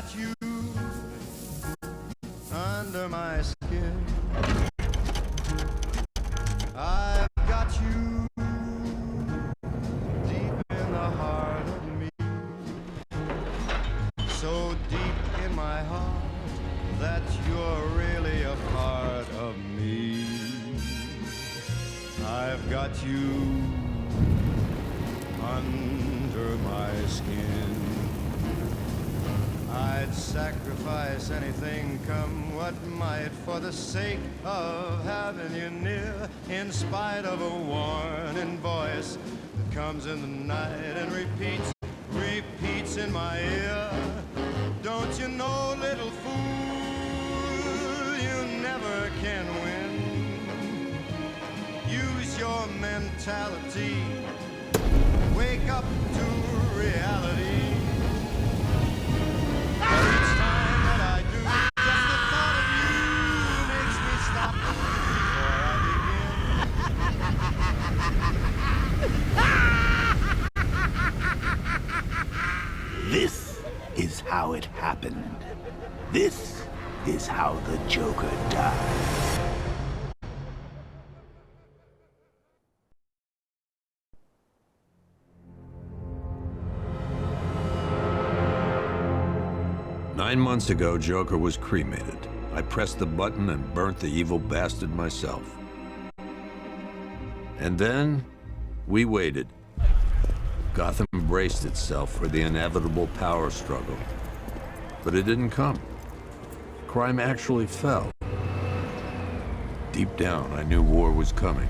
got you under my skin. I've got you deep in the heart of me, so deep in my heart that you're really a part of me. I've got you under my skin. I'd sacrifice anything, come what might, for the sake of having you near, in spite of a warning voice that comes in the night and repeats in my ear. Don't you know, little fool, you never can win. Use your mentality, wake up to reality. But each time that I do, just the thought of you makes me stop before I begin. This is how it happened. This is how the Joker died. Nine months ago, Joker was cremated. I pressed the button and burnt the evil bastard myself. And then, we waited. Gotham braced itself for the inevitable power struggle. But it didn't come. Crime actually fell. Deep down, I knew war was coming.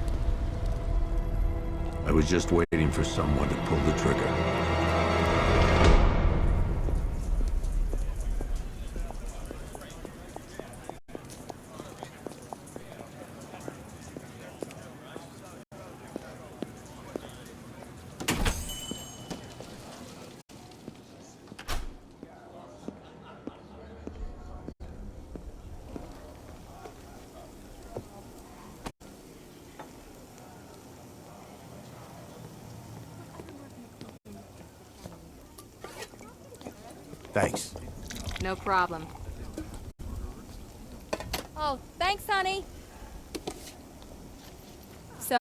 I was just waiting for someone to pull the trigger. Thanks. No problem. Oh, thanks, honey. So,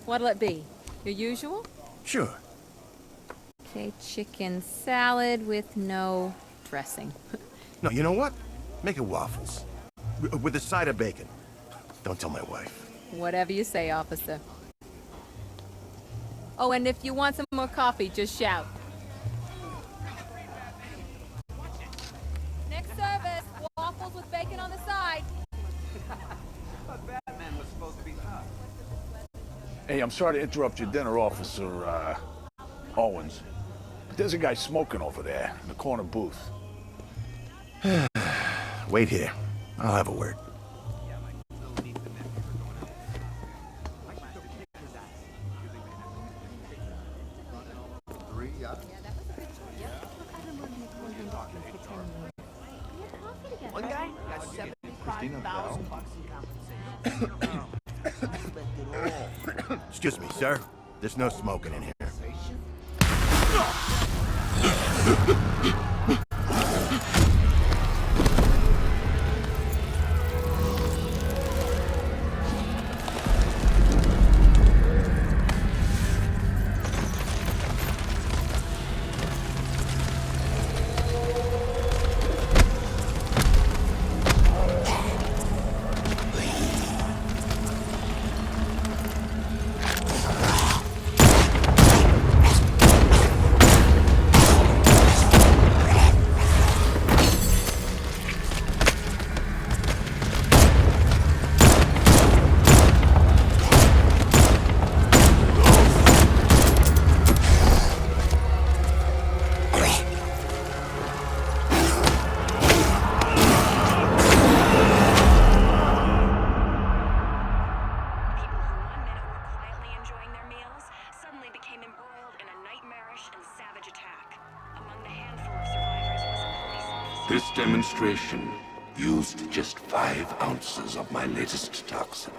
what'll it be? Your usual? Sure. Okay, chicken salad with no dressing. No, you know what? Make it waffles. With a side of bacon. Don't tell my wife. Whatever you say, officer. Oh, and if you want some more coffee, just shout. Next service, waffles with bacon on the side. Batman was supposed to be tough. Hey, I'm sorry to interrupt your dinner, Officer, Owens. But there's a guy smoking over there in the corner booth. Wait here. I'll have a word. One guy got $75,000 in compensation. Excuse me, sir. There's no smoking in here. This demonstration used just 5 ounces of my latest toxin.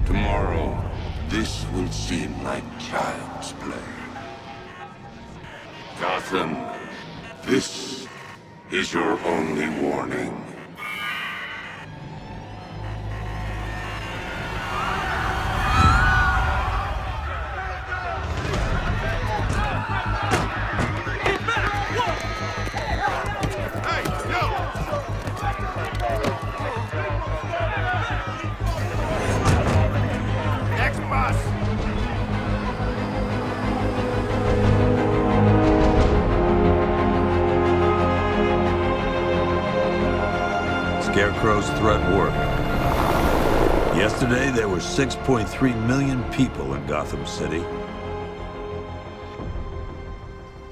Tomorrow, this will seem like child's play. Gotham, This is your only warning. Scarecrow's threat worked. Yesterday, there were 6.3 million people in Gotham City.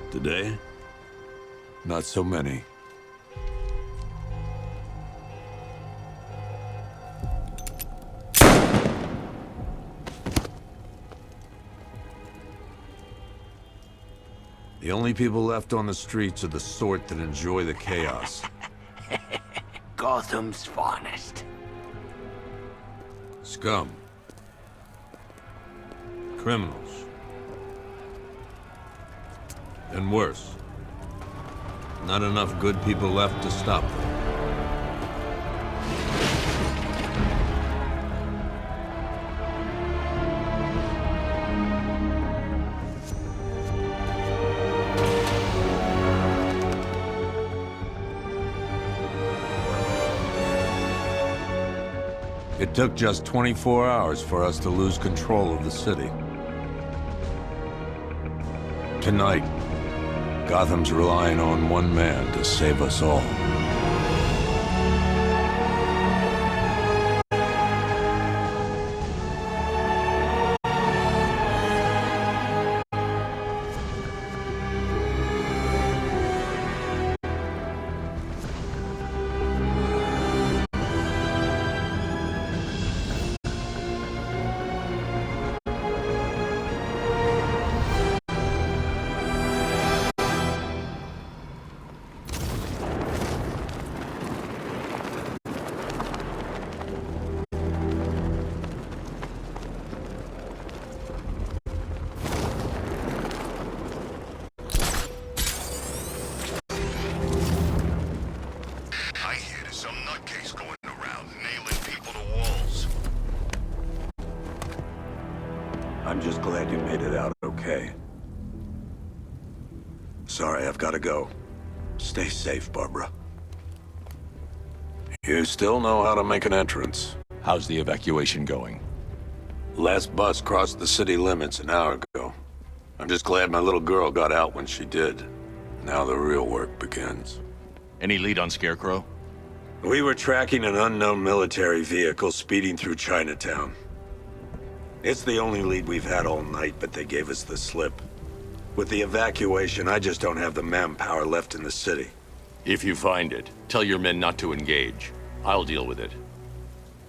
Today, not so many. The only people left on the streets are the sort that enjoy the chaos. Gotham's finest. Scum. Criminals. And worse. Not enough good people left to stop them. It took just 24 hours for us to lose control of the city. Tonight, Gotham's relying on one man to save us all. I'm just glad you made it out okay. Sorry, I've got to go. Stay safe, Barbara. You still know how to make an entrance. How's the evacuation going? Last bus crossed the city limits an hour ago. I'm just glad my little girl got out when she did. Now the real work begins. Any lead on Scarecrow? We were tracking an unknown military vehicle speeding through Chinatown. It's the only lead we've had all night, but they gave us the slip. With the evacuation, I just don't have the manpower left in the city. If you find it, tell your men not to engage. I'll deal with it.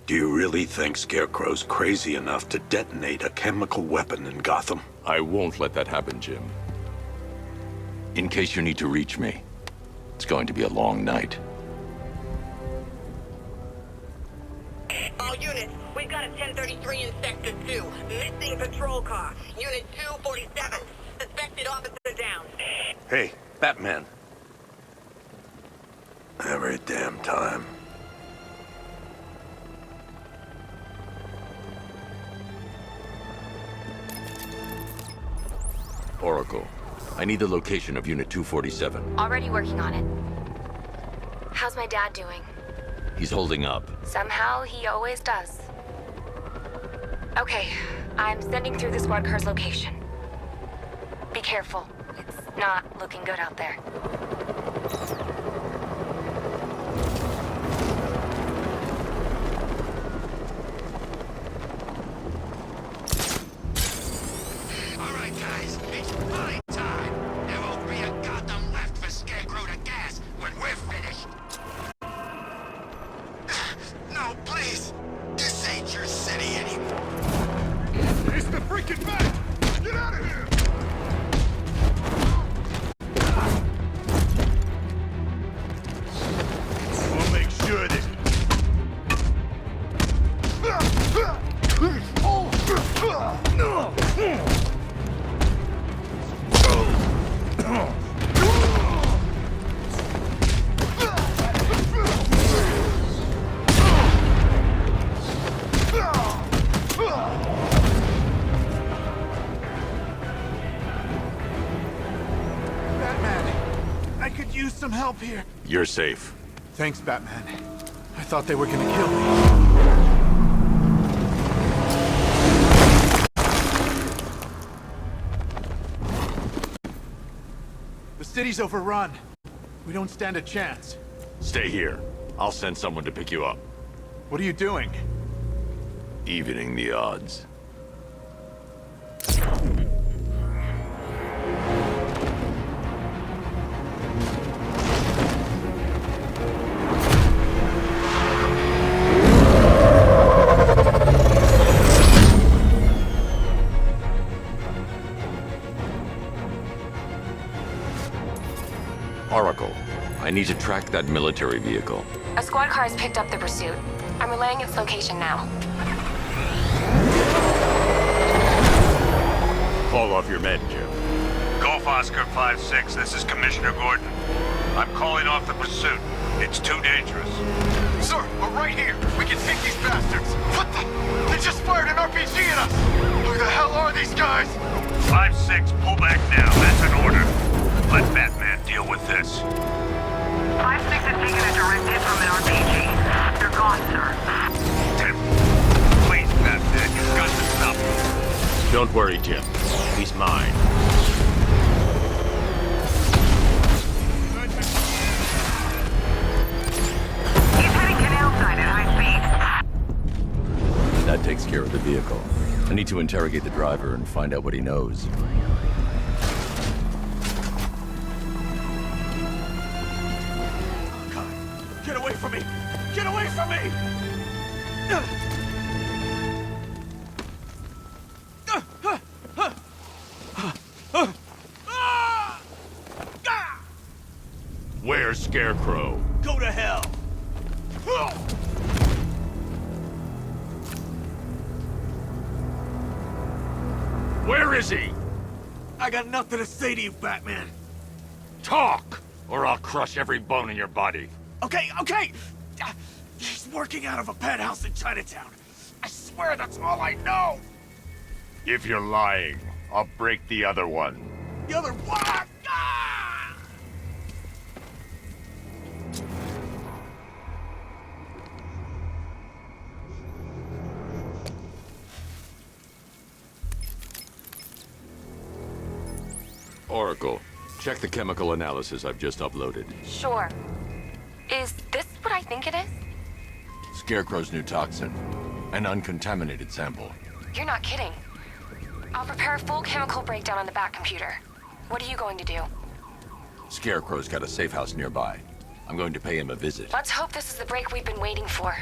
Do you really think Scarecrow's crazy enough to detonate a chemical weapon in Gotham? I won't let that happen, Jim. In case you need to reach me, it's going to be a long night. All units, we've got a 1033 in Sector 2. Missing patrol car. Unit 247. Suspected officer down. Hey, Batman. Every damn time. Oracle, I need the location of Unit 247. Already working on it. How's my dad doing? He's holding up. Somehow, he always does. Okay, I'm sending through the squad car's location. Be careful. It's not looking good out there. All right, guys, it's fine time. There won't be a Gotham left for Scarecrow to gas when we're finished. No, please. This ain't your city anymore. It's the freaking Bat! Get out of here! We'll make sure that... help here. You're safe. Thanks, Batman. I thought they were gonna kill me. The city's overrun. We don't stand a chance. Stay here. I'll send someone to pick you up. What are you doing? Evening the odds. Oracle, I need to track that military vehicle. A squad car has picked up the pursuit. I'm relaying its location now. Call off your men, Jim. Golf Oscar 5-6, this is Commissioner Gordon. I'm calling off the pursuit. It's too dangerous. Sir, we're right here. We can take these bastards. What the? They just fired an RPG at us. Who the hell are these guys? 5-6, pull back now. That's an order. Let Batman deal with this. 5-6 has taken a direct hit from an RPG. They're gone, sir. Tim, please, Batman, you've got to stop him. Don't worry, Jim. He's mine. He's heading canal side at high speed. That takes care of the vehicle. I need to interrogate the driver and find out what he knows. Get away from me! Get away from me! Where's Scarecrow? Go to hell! Where is he? I got nothing to say to you, Batman. Talk, or I'll crush every bone in your body. Okay. He's working out of a penthouse in Chinatown. I swear that's all I know. If you're lying, I'll break the other one. The other what? Ah! Oracle, check the chemical analysis I've just uploaded. Sure. Is this what I think it is? Scarecrow's new toxin. An uncontaminated sample. You're not kidding. I'll prepare a full chemical breakdown on the back computer. What are you going to do? Scarecrow's got a safe house nearby. I'm going to pay him a visit. Let's hope this is the break we've been waiting for.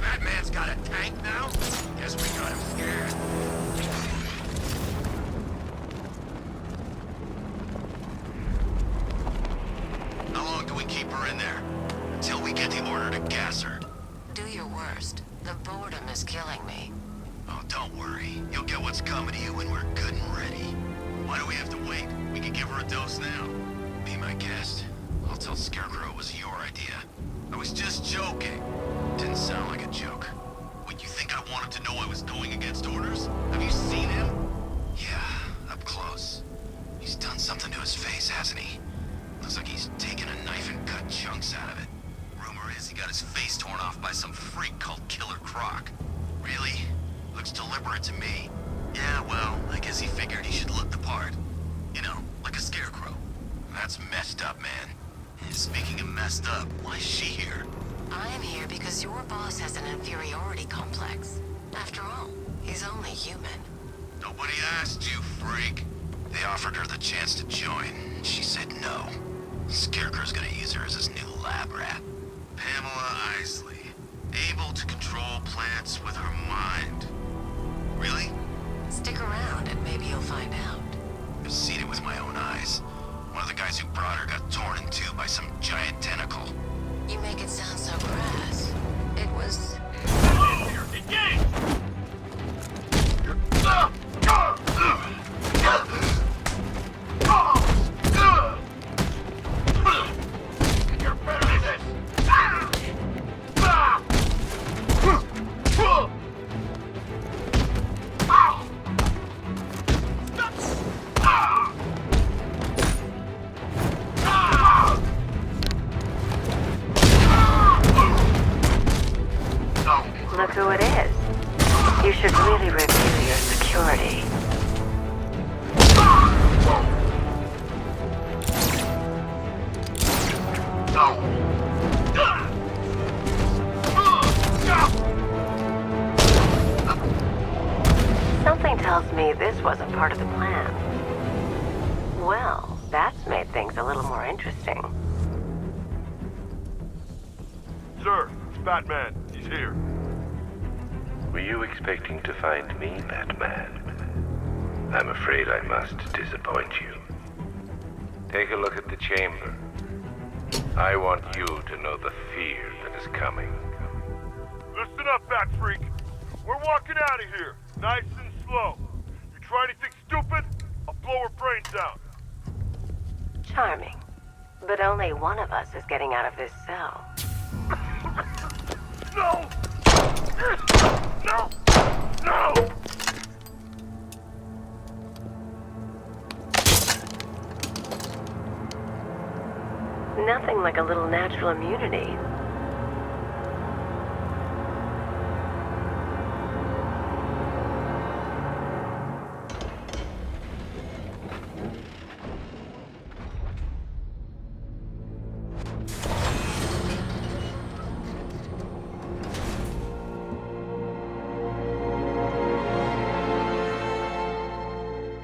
Batman's got a tank now? Guess we got him scared. How long do we keep her in there? Until we get the order to gas her. Do your worst. The boredom is killing me. Oh, don't worry. You'll get what's coming to you when we're good and ready. Why do we have to wait? We can give her a dose now. Be my guest. I'll tell Scarecrow it was your idea. I was just joking. Didn't sound like a joke. What, you think I wanted to know I was going against orders? Have you seen him? Yeah, up close. He's done something to his face, hasn't he? Looks like he's taken a knife and cut chunks out of it. Rumor is he got his face torn off by some freak called Killer Croc. Really? Looks deliberate to me. Yeah, well, I guess he figured he should look the part. You know, like a scarecrow. That's messed up, man. And speaking of messed up, why is she here? I'm here because your boss has an inferiority complex. After all, he's only human. Nobody asked you, freak. They offered her the chance to join. She said no. Scarecrow's gonna use her as his new lab rat. Pamela Isley, able to control plants with her mind. Really? Stick around and maybe you'll find out. I've seen it with my own eyes. One of the guys who brought her got torn in two by some giant tentacle. You make it sound so crass. It was... Engage! You're better than this! Look who it is. You should really review your security. Something tells me this wasn't part of the plan. Well, that's made things a little more interesting. Sir, it's Batman. He's here. Were you expecting to find me, Batman? I'm afraid I must disappoint you. Take a look at the chamber. I want you to know the fear that is coming. Listen up, Bat Freak. We're walking out of here, nice and slow. You try anything stupid, I'll blow her brains out. Charming. But only one of us is getting out of this cell. No! No! No! Nothing like a little natural immunity.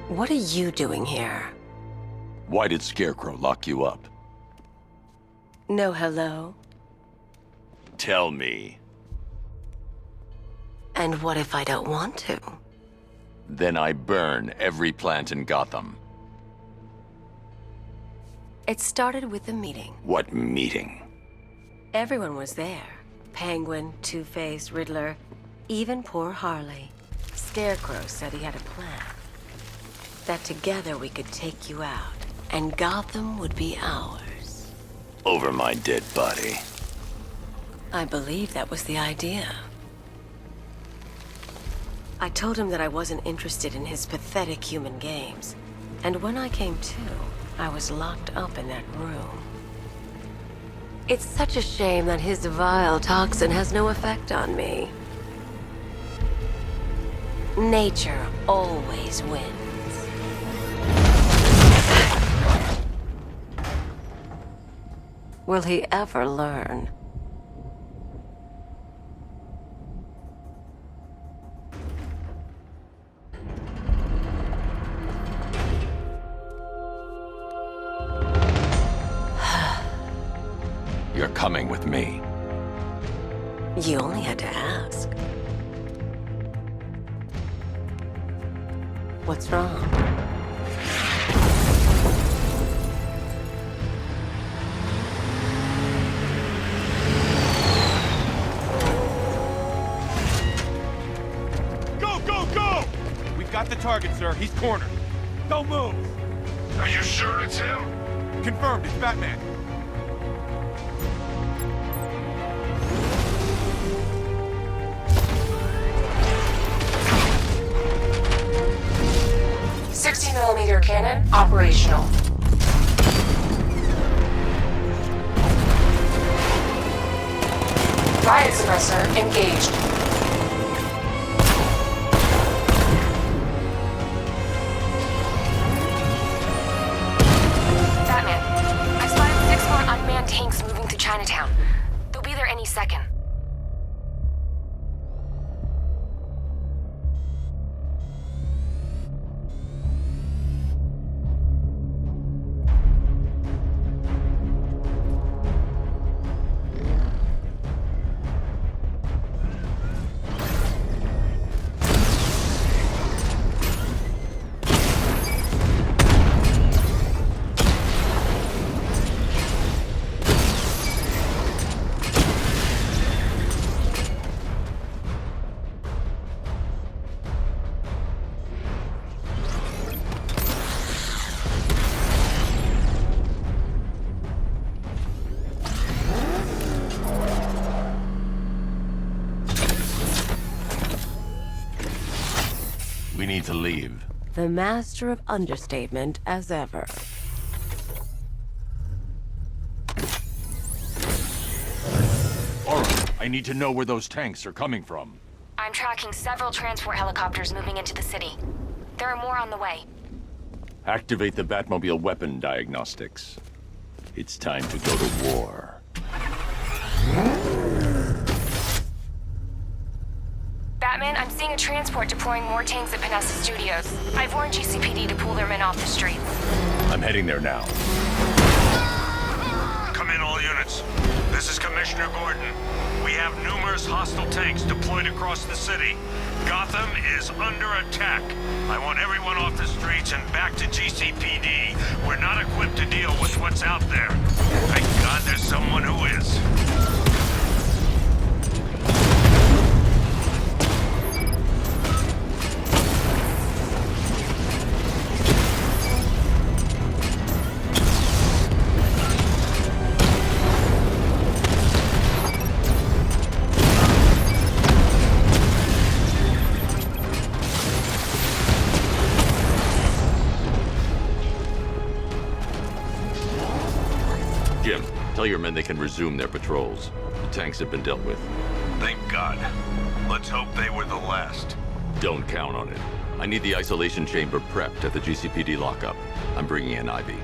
What are you doing here? Why did Scarecrow lock you up? No hello? Tell me. And what if I don't want to? Then I burn every plant in Gotham. It started with a meeting. What meeting? Everyone was there. Penguin, Two-Face, Riddler, even poor Harley. Scarecrow said he had a plan. That together we could take you out, and Gotham would be ours. Over my dead body. I believe that was the idea. I told him that I wasn't interested in his pathetic human games. And when I came to, I was locked up in that room. It's such a shame that his vile toxin has no effect on me. Nature always wins. Will he ever learn? You're coming with me. You only had to ask. What's wrong? Got the target, sir. He's cornered. Don't move. Are you sure it's him? Confirmed. It's Batman. .60mm cannon operational. Riot suppressor engaged. Batman, there any second. We need to leave. The master of understatement as ever. Alright, I need to know where those tanks are coming from. I'm tracking several transport helicopters moving into the city. There are more on the way. Activate the Batmobile weapon diagnostics. It's time to go to war. Batman, I'm seeing a transport deploying more tanks at Panessa Studios. I've warned GCPD to pull their men off the streets. I'm heading there now. Come in, all units. This is Commissioner Gordon. We have numerous hostile tanks deployed across the city. Gotham is under attack. I want everyone off the streets and back to GCPD. We're not equipped to deal with what's out there. Thank God there's someone who is. Jim, tell your men they can resume their patrols. The tanks have been dealt with. Thank God. Let's hope they were the last. Don't count on it. I need the isolation chamber prepped at the GCPD lockup. I'm bringing in Ivy.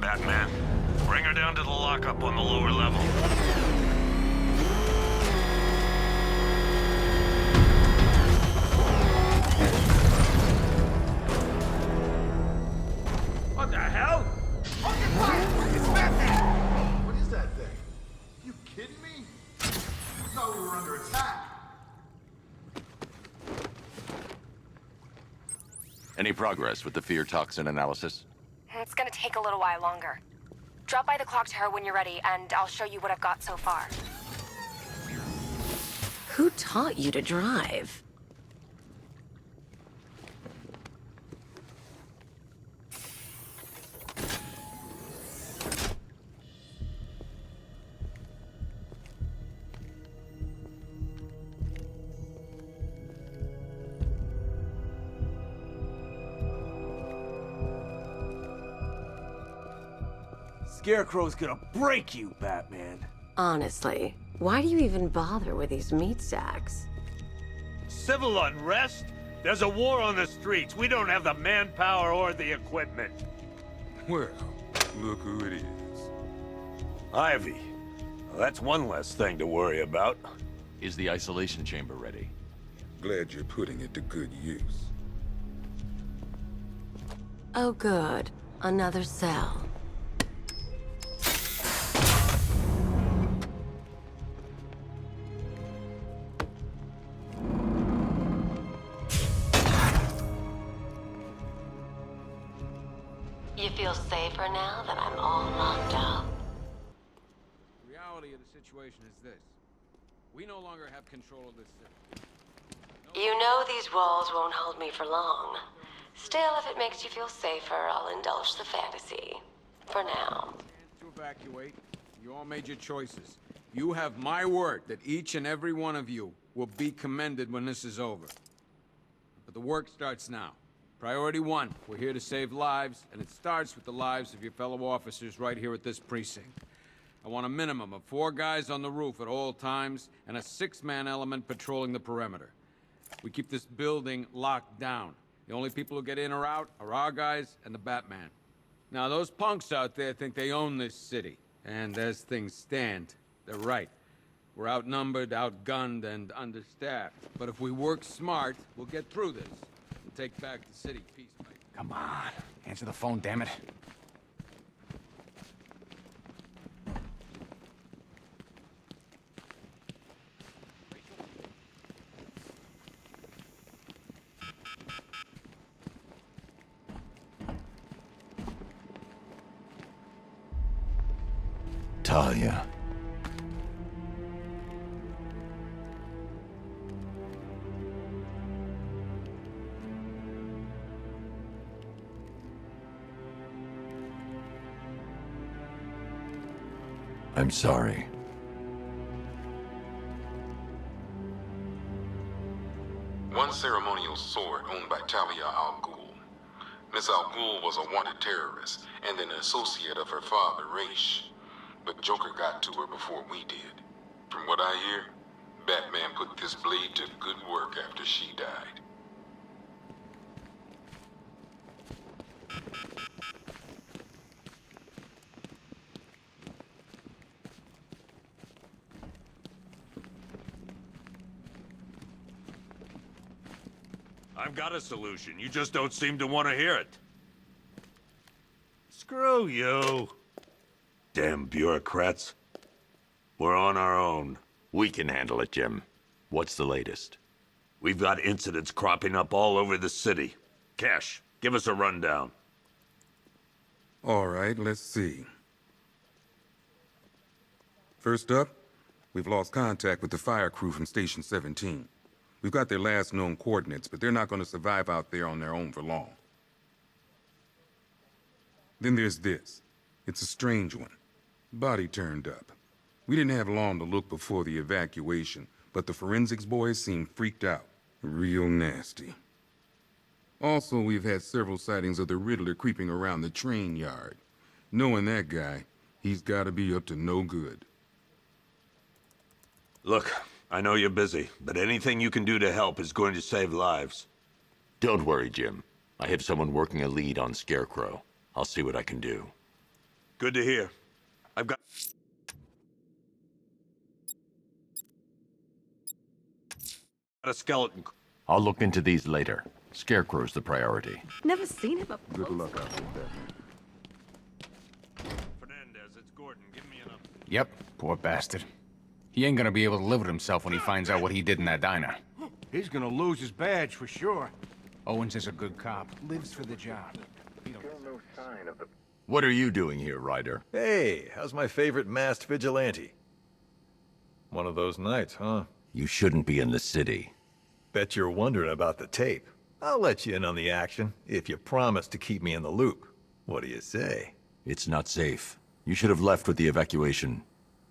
Batman. Bring her down to the lockup on the lower level. What the hell? Open fire! It's Batman! What is that thing? You kidding me? I thought we were under attack. Any progress with the fear toxin analysis? It's gonna take a little while longer. Drop by the clock tower when you're ready, and I'll show you what I've got so far. Who taught you to drive? Scarecrow's gonna break you, Batman. Honestly, why do you even bother with these meat sacks? Civil unrest? There's a war on the streets. We don't have the manpower or the equipment. Well, look who it is. Ivy. Well, that's one less thing to worry about. Is the isolation chamber ready? Glad you're putting it to good use. Oh good. Another cell. You feel safer now that I'm all locked up? The reality of the situation is this. We no longer have control of this city. You know these walls won't hold me for long. Still, if it makes you feel safer, I'll indulge the fantasy. For now. To evacuate, You all made your choices. You have my word that each and every one of you will be commended when this is over. But the work starts now. Priority 1, we're here to save lives, and it starts with the lives of your fellow officers right here at this precinct. I want a minimum of 4 guys on the roof at all times, and a 6-man element patrolling the perimeter. We keep this building locked down. The only people who get in or out are our guys and the Batman. Now, those punks out there think they own this city, and as things stand, they're right. We're outnumbered, outgunned, and understaffed. But if we work smart, we'll get through this. Take back the city piece by piece. Come on. Answer the phone, damn it. Talia. I'm sorry. One ceremonial sword owned by Talia al Ghul. Miss al Ghul was a wanted terrorist and an associate of her father, Raish. But Joker got to her before we did. From what I hear, Batman put this blade to good work after she died. I've got a solution. You just don't seem to want to hear it. Screw you. Damn bureaucrats. We're on our own. We can handle it, Jim. What's the latest? We've got incidents cropping up all over the city. Cash, give us a rundown. All right, let's see. First up, we've lost contact with the fire crew from Station 17. We've got their last known coordinates, but they're not going to survive out there on their own for long. Then there's this. It's a strange one. Body turned up. We didn't have long to look before the evacuation, but the forensics boys seemed freaked out. Real nasty. Also, we've had several sightings of the Riddler creeping around the train yard. Knowing that guy, he's got to be up to no good. Look, I know you're busy, but anything you can do to help is going to save lives. Don't worry, Jim. I have someone working a lead on Scarecrow. I'll see what I can do. Good to hear. I've got a skeleton. I'll look into these later. Scarecrow's the priority. Never seen him up close. Good luck out there. Fernandez, it's Gordon. Give me an update. Yep, poor bastard. He ain't gonna be able to live with himself when he finds out what he did in that diner. He's gonna lose his badge for sure. Owens is a good cop. Lives for the job. No sign of the... What are you doing here, Ryder? Hey, how's my favorite masked vigilante? One of those nights, huh? You shouldn't be in the city. Bet you're wondering about the tape. I'll let you in on the action, if you promise to keep me in the loop. What do you say? It's not safe. You should have left with the evacuation.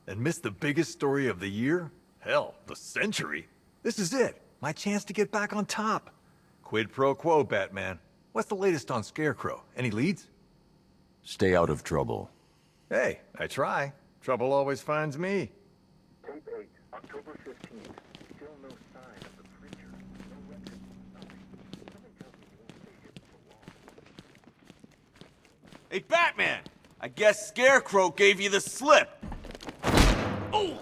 And missed the biggest story of the year? Hell, the century. This is it. My chance to get back on top. Quid pro quo, Batman. What's the latest on Scarecrow? Any leads? Stay out of trouble. Hey, I try. Trouble always finds me. Tape 8, October 15th. Still no sign of the preacher. No record, nothing. Something tells me he won't stay hidden for long. Hey, Batman! I guess Scarecrow gave you the slip. Oh!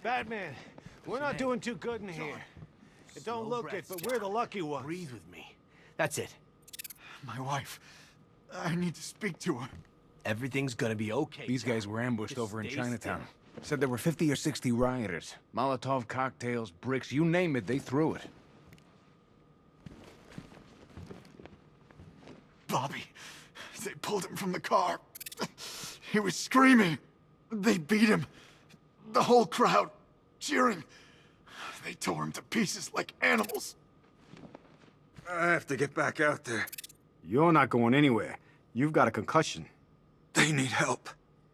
Batman, we're not doing too good in here. It don't look it, but we're the lucky ones. Breathe with me. That's it. My wife. I need to speak to her. Everything's gonna be okay. These guys were ambushed Just over in stay Chinatown. still. Said there were 50 or 60 rioters. Molotov cocktails, bricks, you name it, they threw it. Bobby. They pulled him from the car. He was screaming. They beat him. The whole crowd cheering. They tore him to pieces like animals. I have to get back out there. You're not going anywhere. You've got a concussion. They need help.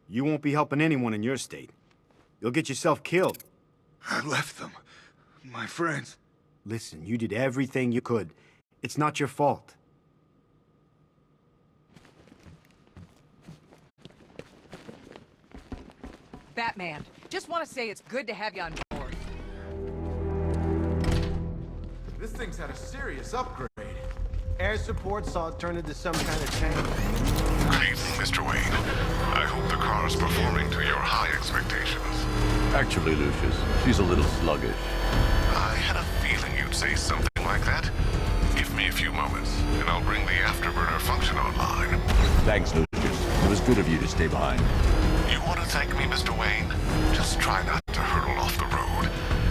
You won't be helping anyone in your state. You'll get yourself killed. I left them. My friends. Listen, you did everything you could. It's not your fault. Batman, just want to say it's good to have you on board. This thing's had a serious upgrade. Air support saw it turn into some kind of tank. Great, Mr. Wayne. I hope the car is performing to your high expectations. Actually, Lucius, she's a little sluggish. I had a feeling you'd say something like that. Give me a few moments, and I'll bring the afterburner function online. Thanks, Lucius. It was good of you to stay behind. You want to thank me, Mr. Wayne? Just try not to hurtle off the road.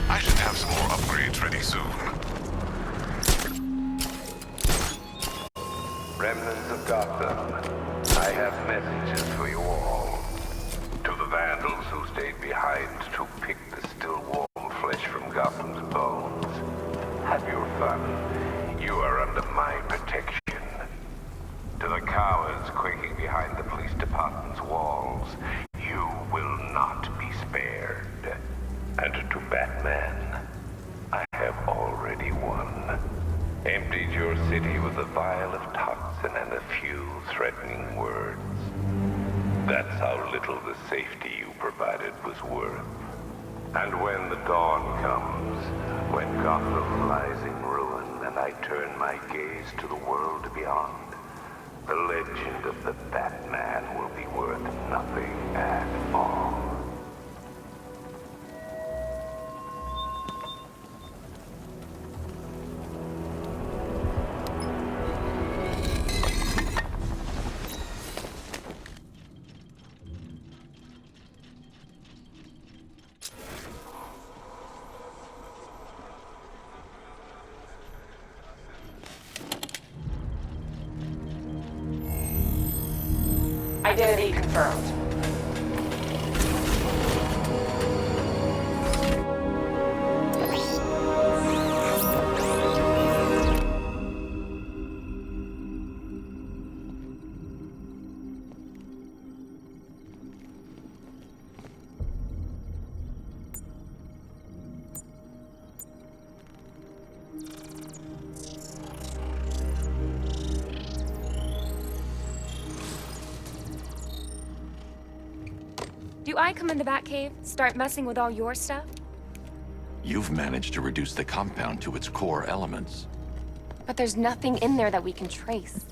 I should have some more upgrades ready soon. Remnants of Gotham, I have messages for you all. To the vandals who stayed behind to pick the still warm flesh from Gotham's bones, have your fun. You are under my protection. To the cowards quaking behind the police department's walls, you will not be spared. And to Batman, I have already won. Emptied your city with a vial of toxin and a few threatening words. That's how little the safety you provided was worth. And when the dawn comes, when Gotham lies in ruin and I turn my gaze to the world beyond, the legend of the Batman will be worth nothing at all. Identity confirmed. Do I come in the Batcave, start messing with all your stuff? You've managed to reduce the compound to its core elements. But there's nothing in there that we can trace.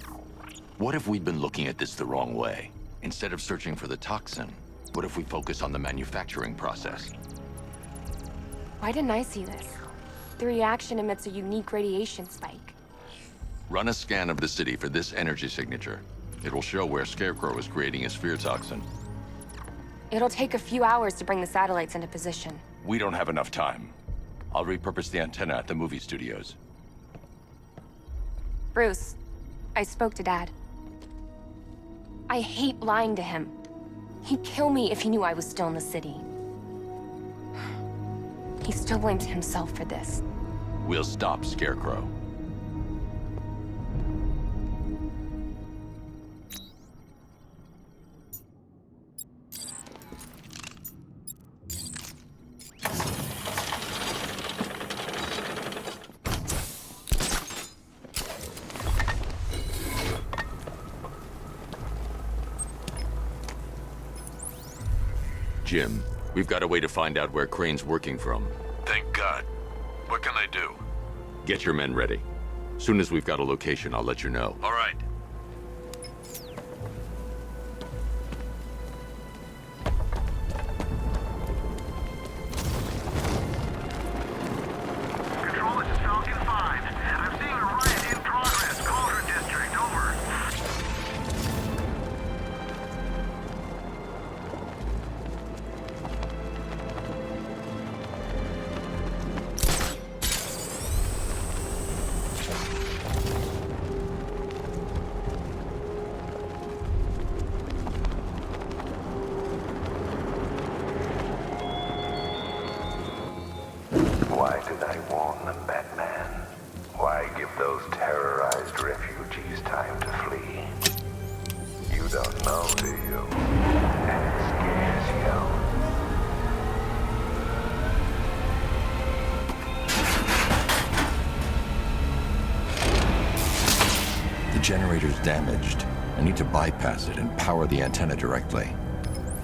What if we'd been looking at this the wrong way? Instead of searching for the toxin, what if we focus on the manufacturing process? Why didn't I see this? The reaction emits a unique radiation spike. Run a scan of the city for this energy signature. It will show where Scarecrow is creating his fear toxin. It'll take a few hours to bring the satellites into position. We don't have enough time. I'll repurpose the antenna at the movie studios. Bruce, I spoke to Dad. I hate lying to him. He'd kill me if he knew I was still in the city. He still blames himself for this. We'll stop Scarecrow. Jim, we've got a way to find out where Crane's working from. Thank God. What can I do? Get your men ready. Soon as we've got a location, I'll let you know. All right. Control, this is Falcon 5. I'm seeing a riot in progress. Cauldron District, over. those terrorized refugees time to flee. You don't know, do you? And it scares you. The generator's damaged. I need to bypass it and power the antenna directly.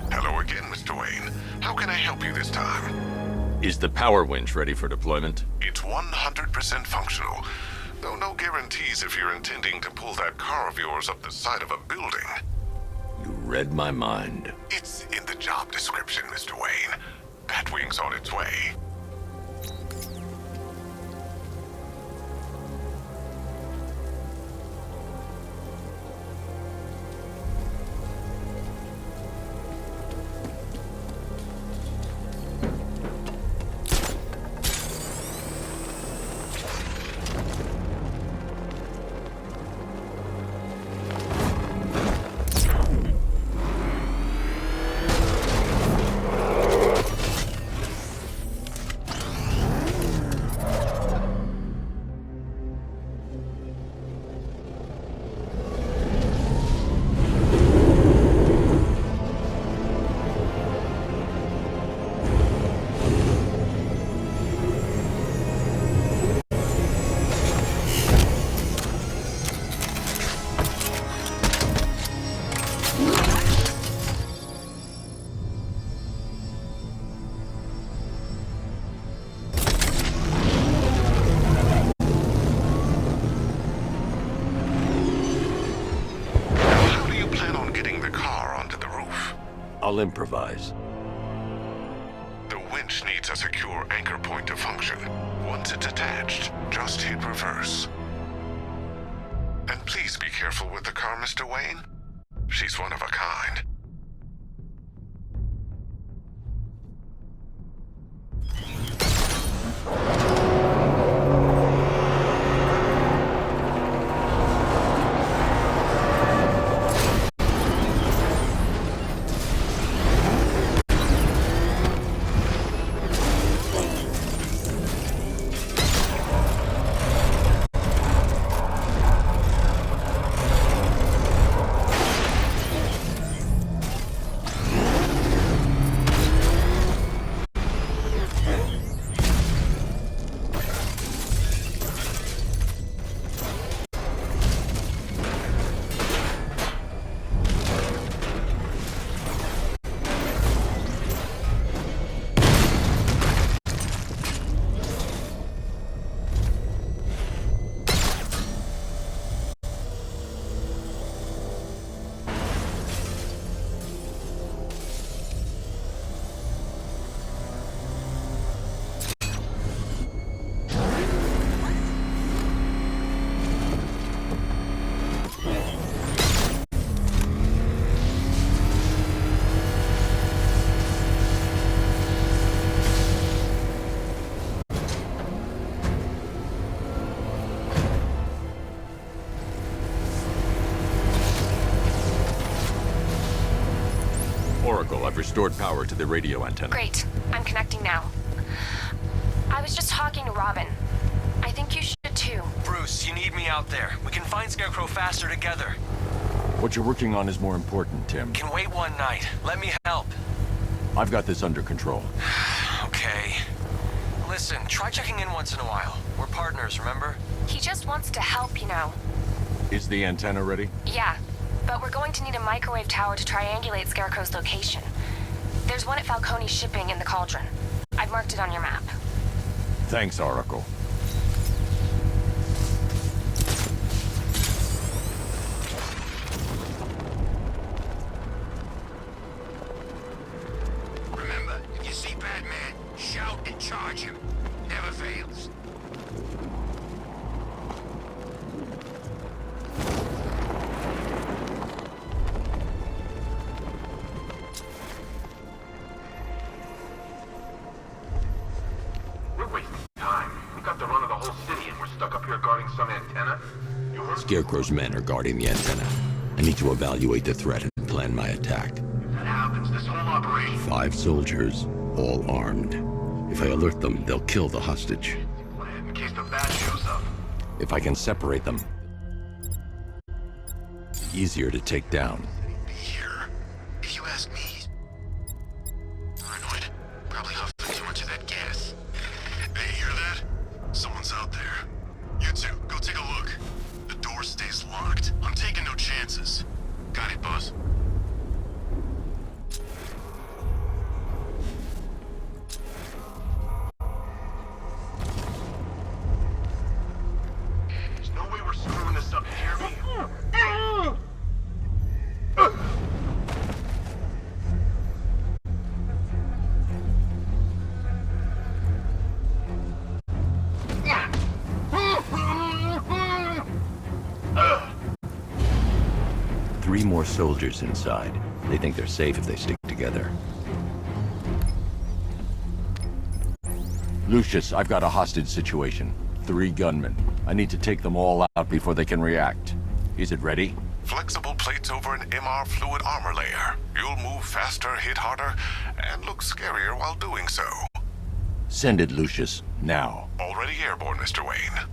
Hello again, Mr. Wayne. How can I help you this time? Is the power winch ready for deployment? It's 100% functional. Though no guarantees if you're intending to pull that car of yours up the side of a building. You read my mind. It's in the job description, Mr. Wayne. Batwing's on its way. I'll improvise. The winch needs a secure anchor point to function. Once it's attached, just hit reverse. And please be careful with the car, Mr. Wayne. She's one of a kind. I've restored power to the radio antenna. Great. I'm connecting now. I was just talking to Robin. I think you should too. Bruce, you need me out there. We can find Scarecrow faster together. What you're working on is more important, Tim. Can wait one night. Let me help. I've got this under control. Okay. Listen, try checking in once in a while. We're partners, remember? He just wants to help, you know. Is the antenna ready? Yeah, but we're going to need a microwave tower to triangulate Scarecrow's location. There's one at Falcone's shipping in the Cauldron. I've marked it on your map. Thanks, Oracle. Remember, if you see Batman, shout and charge him. Never fails. We're wasting time. We got the run of the whole city and we're stuck up here guarding some antenna. You heard? Scarecrow's men are guarding the antenna. I need to evaluate the threat and plan my attack. If that happens, this whole operation... 5 soldiers, all armed. If I alert them, they'll kill the hostage. In case the bat shows up. If I can separate them, easier to take down. Here. If you ask me, paranoid. Probably huffing too much of that gas. Hey, hear that? Someone's out there. You two, go take a look. The door stays locked. I'm taking no chances. Got it, boss. There's no way we're screwing this up, you hear me? 3 more soldiers inside. They think they're safe if they stick together. Lucius, I've got a hostage situation. 3 gunmen. I need to take them all out before they can react. Is it ready? Flexible plates over an MR fluid armor layer. You'll move faster, hit harder, and look scarier while doing so. Send it, Lucius. Now. Already airborne, Mr. Wayne.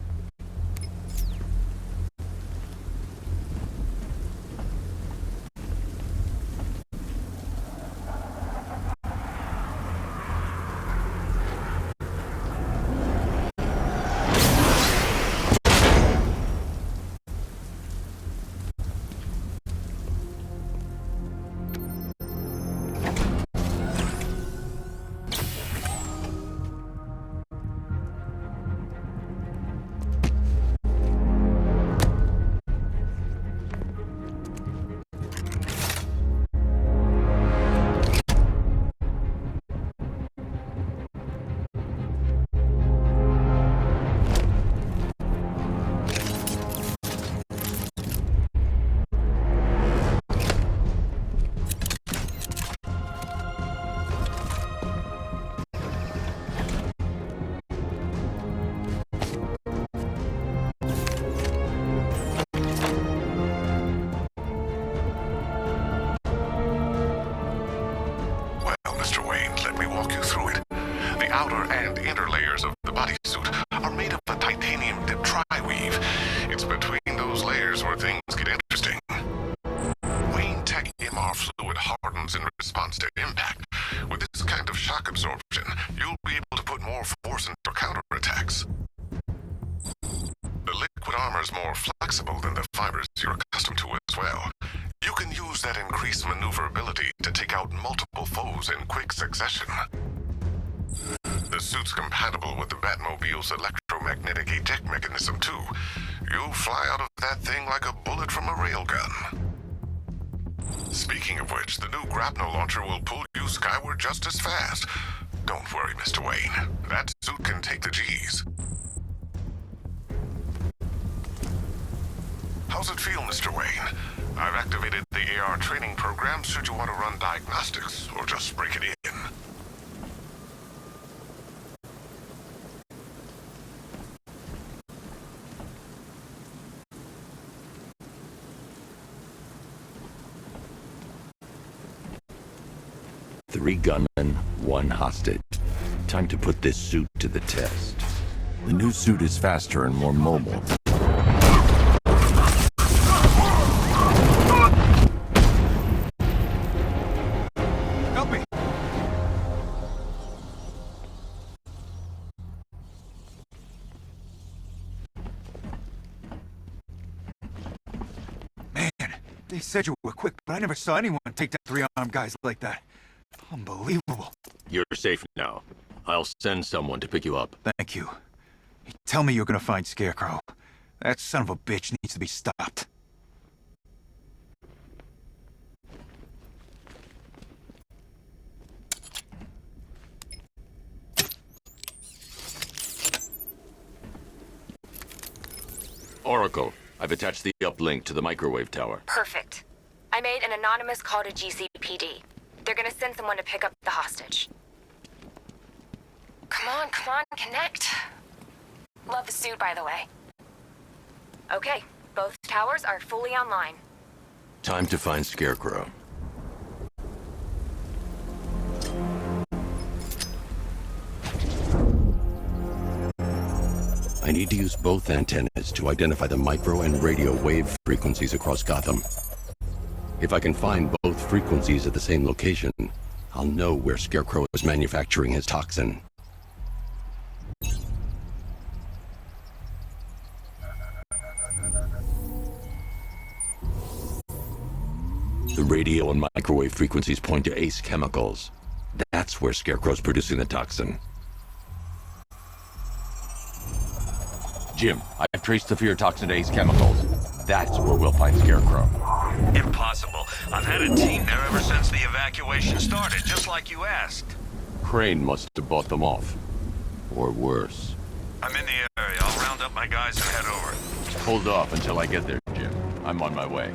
outer and inner layers of the bodysuit are made of a titanium-dipped tri-weave. It's between those layers where things get interesting. Wayne Tech MR fluid hardens in response to impact. With this kind of shock absorption, you'll be able to put more force into counterattacks. The liquid armor is more flexible than the fibers you're accustomed to as well. You can use that increased maneuverability to take out multiple foes in quick succession. The suit's compatible with the Batmobile's electromagnetic eject mechanism, too. You'll fly out of that thing like a bullet from a railgun. Speaking of which, the new grapnel launcher will pull you skyward just as fast. Don't worry, Mr. Wayne. That suit can take the G's. How's it feel, Mr. Wayne? I've activated the AR training program should you want to run diagnostics, or just break it in. Three gunmen, one hostage. Time to put this suit to the test. The new suit is faster and more mobile. Help me! Man, they said you were quick, but I never saw anyone take down three-armed guys like that. Unbelievable. You're safe now. I'll send someone to pick you up. Thank you. Tell me you're gonna find Scarecrow. That son of a bitch needs to be stopped. Oracle, I've attached the uplink to the microwave tower. Perfect. I made an anonymous call to GCPD. They're gonna send someone to pick up the hostage. Come on, connect. Love the suit, by the way. Okay, both towers are fully online. Time to find Scarecrow. I need need to use both antennas to identify the micro and radio wave frequencies across Gotham. If I can find both frequencies at the same location, I'll know where Scarecrow is manufacturing his toxin. The radio and microwave frequencies point to Ace Chemicals. That's where Scarecrow's producing the toxin. Jim, I've traced the fear toxin to Ace Chemicals. That's where we'll find Scarecrow. Impossible. I've had a team there ever since the evacuation started, just like you asked. Crane must have bought them off. Or worse. I'm in the area. I'll round up my guys and head over. Hold off until I get there, Jim. I'm on my way.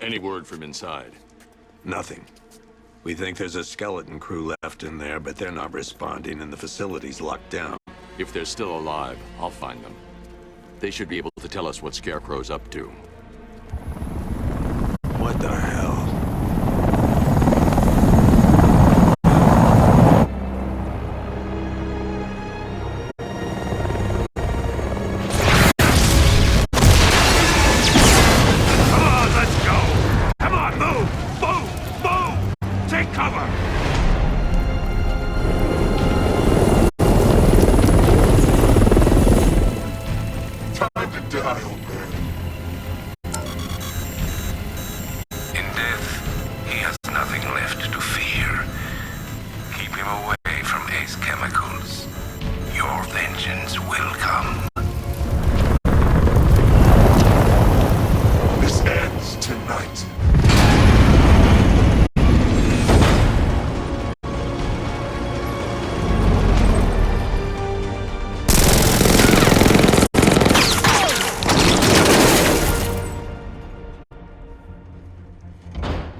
Any word from inside? Nothing. We think there's a skeleton crew left in there, but they're not responding and the facility's locked down. If they're still alive, I'll find them. They should be able to tell us what Scarecrow's up to. What the hell?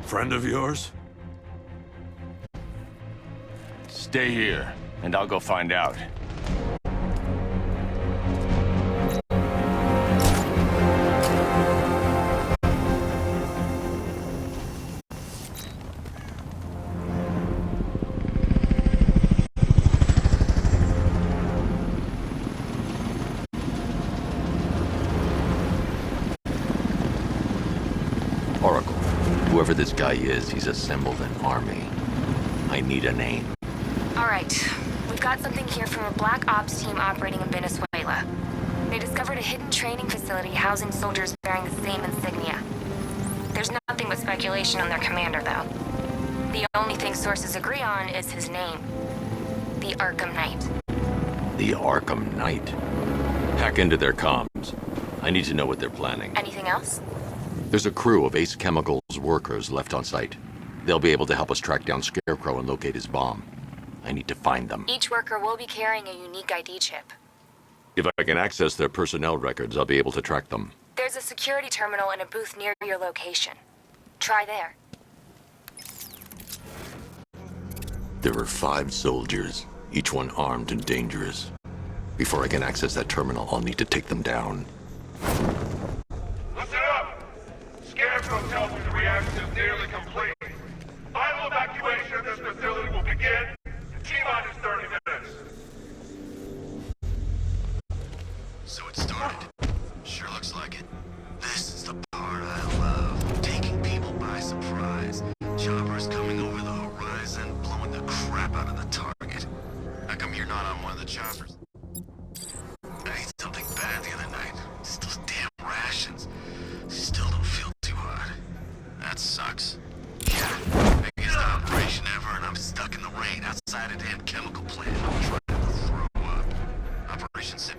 Friend of yours? Stay here, and I'll go find out. Oracle. Whoever this guy is, he's assembled an army. I need a name. All right. We've got something here from a black ops team operating in Venezuela. They discovered a hidden training facility housing soldiers bearing the same insignia. There's nothing but speculation on their commander, though. The only thing sources agree on is his name. The Arkham Knight. The Arkham Knight? Hack into their comms. I need to know what they're planning. Anything else? There's a crew of Ace Chemicals workers left on site. They'll be able to help us track down Scarecrow and locate his bomb. I need to find them. Each worker will be carrying a unique ID chip. If I can access their personnel records, I'll be able to track them. There's a security terminal in a booth near your location. Try there. There are 5 soldiers, each one armed and dangerous. Before I can access that terminal, I'll need to take them down. Listen up! Scarecrow tells me the reaction is nearly complete. Final evacuation of this facility will begin in T-minus 30 minutes. So it started. Sure looks like it. This is the part I love. Taking people by surprise. Choppers coming over the horizon, blowing the crap out of the target. How come you're not on one of the choppers? I ate something bad the other night. It's those damn rations. Still don't feel too hot. That sucks. Yeah, biggest operation ever, and I'm stuck in the rain outside a damn chemical plant. I'm trying to throw up. Operation Sit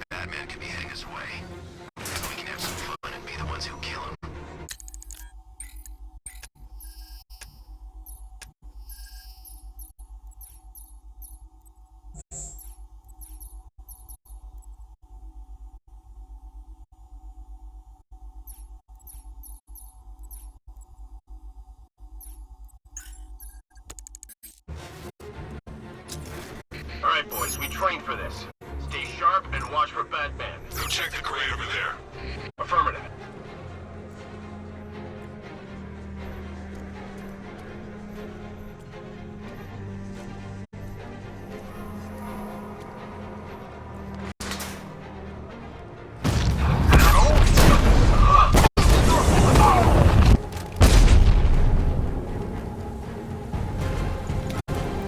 right, boys. We trained for this. Stay sharp and watch for Batman. Go check the crate over there. Affirmative.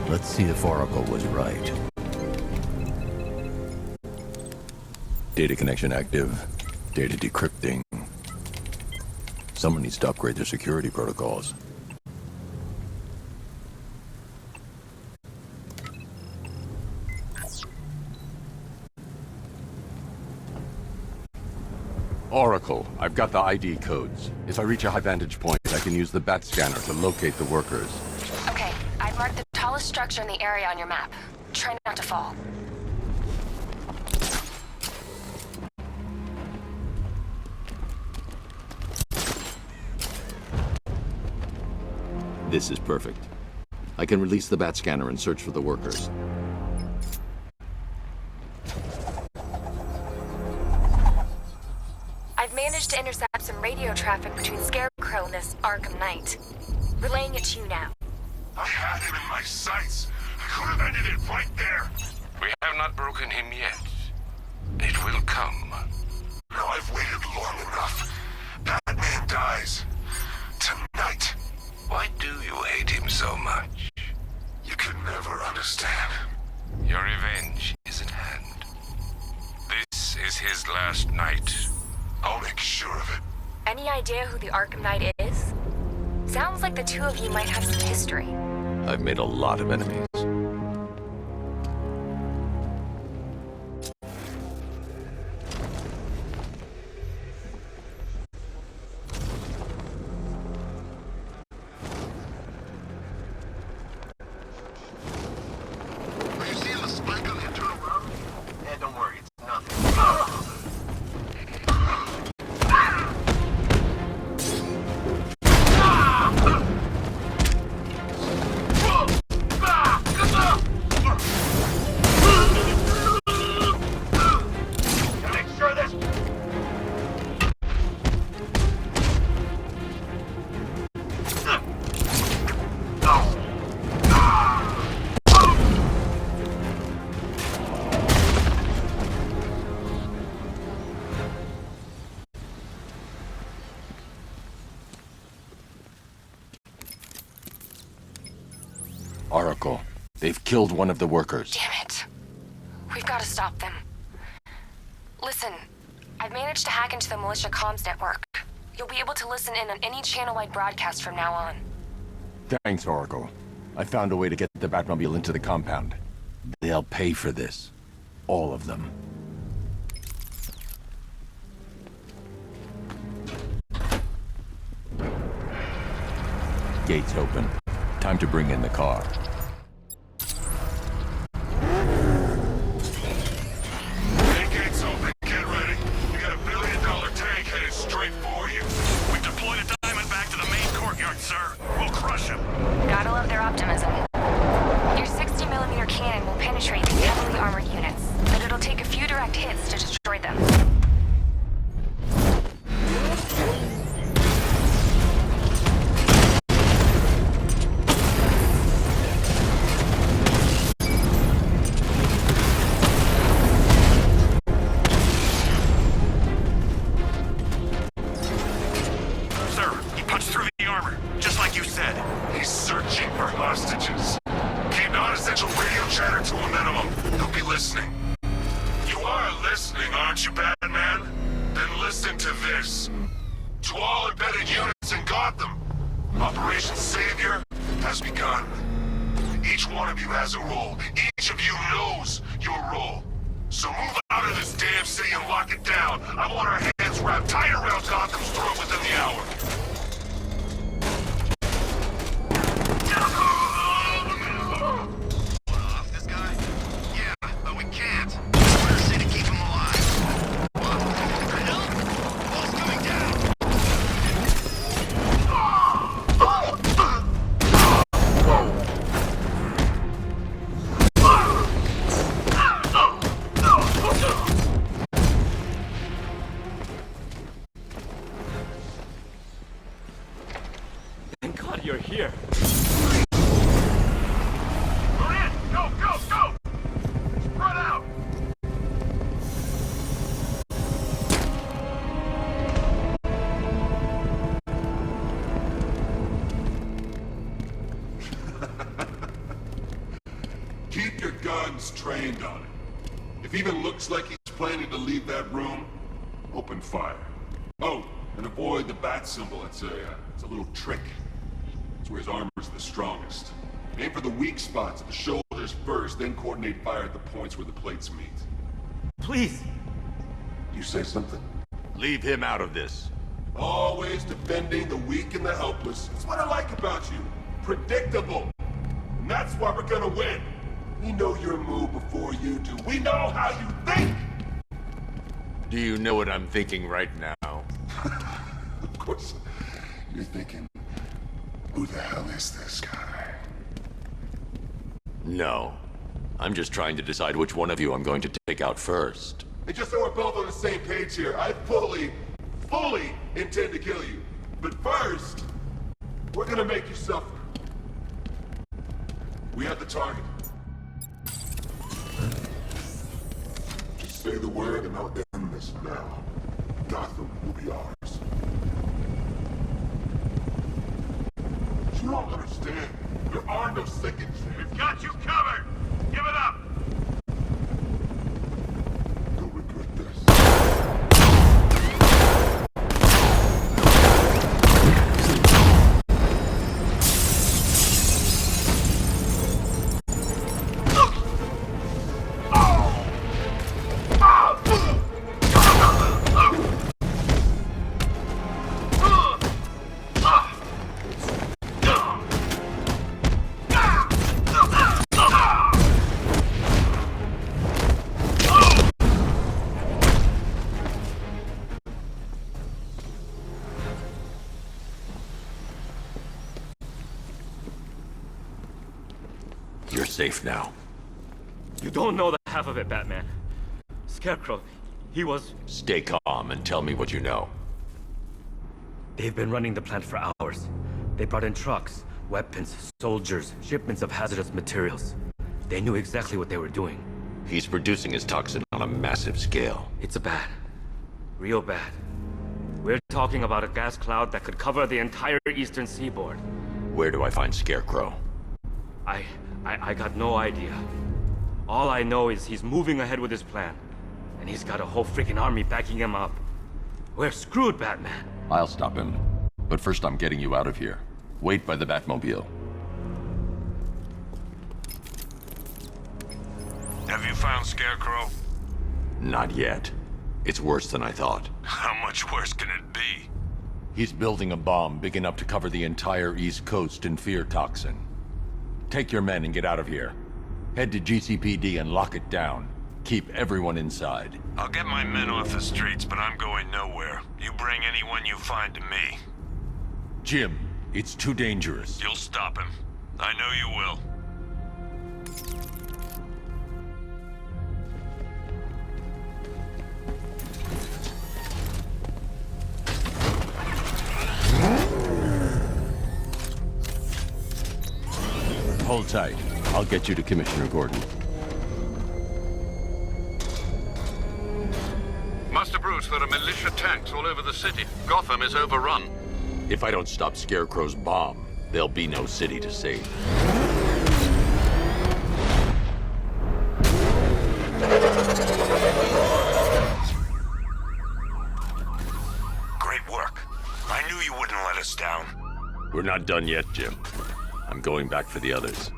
Let's see if Oracle was right. Data connection active. Data decrypting. Someone needs to upgrade their security protocols. Oracle, I've got the ID codes. If I reach a high vantage point, I can use the bat scanner to locate the workers. Okay, I've marked the tallest structure in the area on your map. Try not to fall. This is perfect. I can release the bat scanner and search for the workers. I've managed to intercept some radio traffic between Scarecrow and this Arkham Knight. Relaying it to you now. I had him in my sights. I could have ended it right there. We have not broken him yet. It will come. Now I've waited long enough. Batman dies. Tonight. Why do you hate him so much? You can never understand. Your revenge is at hand. This is his last night. I'll make sure of it. Any idea who the Arkham Knight is? Sounds like the two of you might have some history. I've made a lot of enemies. Are you seeing the spike on the internal route? Eh, don't worry, it's nothing. Make sure this... Oracle, they've killed one of the workers. Damn it. We've got to stop them. Listen, I've managed to hack into the militia comms network. You'll be able to listen in on any channel-wide broadcast from now on. Thanks, Oracle. I found a way to get the Batmobile into the compound. They'll pay for this. All of them. Gates open. Time to bring in the car. Main gates open. Get ready. We got $1 billion tank headed straight for you. We deployed a diamond back to the main courtyard, sir. We'll crush him. Gotta love their optimism. Your 60mm cannon will penetrate these heavily armored units, but it'll take a few direct hits to destroy them. Sir, he punched through the armor, just like you said. He's searching for hostages. Keep non-essential radio chatter to a minimum. He'll be listening. You are listening, aren't you, Batman? Then listen to this. To all embedded units in Gotham, Operation Savior has begun. Each one of you has a role. Each of you knows your role. So move out of this damn city and lock it down. I want our hands wrapped tight around Gotham's throat within the hour. This guy? Yeah, but we can't. We're here to keep him alive. What? Help? Wall's coming down. that you're here. We're in! Go, go, go! Spread out! Keep your guns trained on it. If it even looks like he's planning to leave that room, open fire. Oh, and avoid the bat symbol. It's a little trick. It's where his armor's the strongest. Aim for the weak spots at the shoulders first, then coordinate fire at the points where the plates meet. Please! You say something? Leave him out of this. Always defending the weak and the helpless. That's what I like about you. Predictable. And that's why we're gonna win. We know your move before you do. We know how you think! Do you know what I'm thinking right now? Of course. You're thinking, who the hell is this guy? No. I'm just trying to decide which one of you I'm going to take out first. And just so we're both on the same page here, I fully intend to kill you. But first, we're gonna make you suffer. We have the target. Just say the word and I'll end this now. Gotham will be ours. You don't understand. There are no seconds. We've got you covered! Give it up! You'll regret this. You're safe now. You don't know the half of it, Batman. Scarecrow, he was... Stay calm and tell me what you know. They've been running the plant for hours. They brought in trucks, weapons, soldiers, shipments of hazardous materials. They knew exactly what they were doing. He's producing his toxin on a massive scale. It's bad. Real bad. We're talking about a gas cloud that could cover the entire eastern seaboard. Where do I find Scarecrow? I got no idea. All I know is he's moving ahead with his plan. And he's got a whole freaking army backing him up. We're screwed, Batman. I'll stop him. But first I'm getting you out of here. Wait by the Batmobile. Have you found Scarecrow? Not yet. It's worse than I thought. How much worse can it be? He's building a bomb big enough to cover the entire East Coast in fear toxin. Take your men and get out of here. Head to GCPD and lock it down. Keep everyone inside. I'll get my men off the streets, but I'm going nowhere. You bring anyone you find to me. Jim, it's too dangerous. You'll stop him. I know you will. Hold tight. I'll get you to Commissioner Gordon. Master Bruce, there are militia tanks all over the city. Gotham is overrun. If I don't stop Scarecrow's bomb, there'll be no city to save. Great work. I knew you wouldn't let us down. We're not done yet, Jim. I'm going back for the others.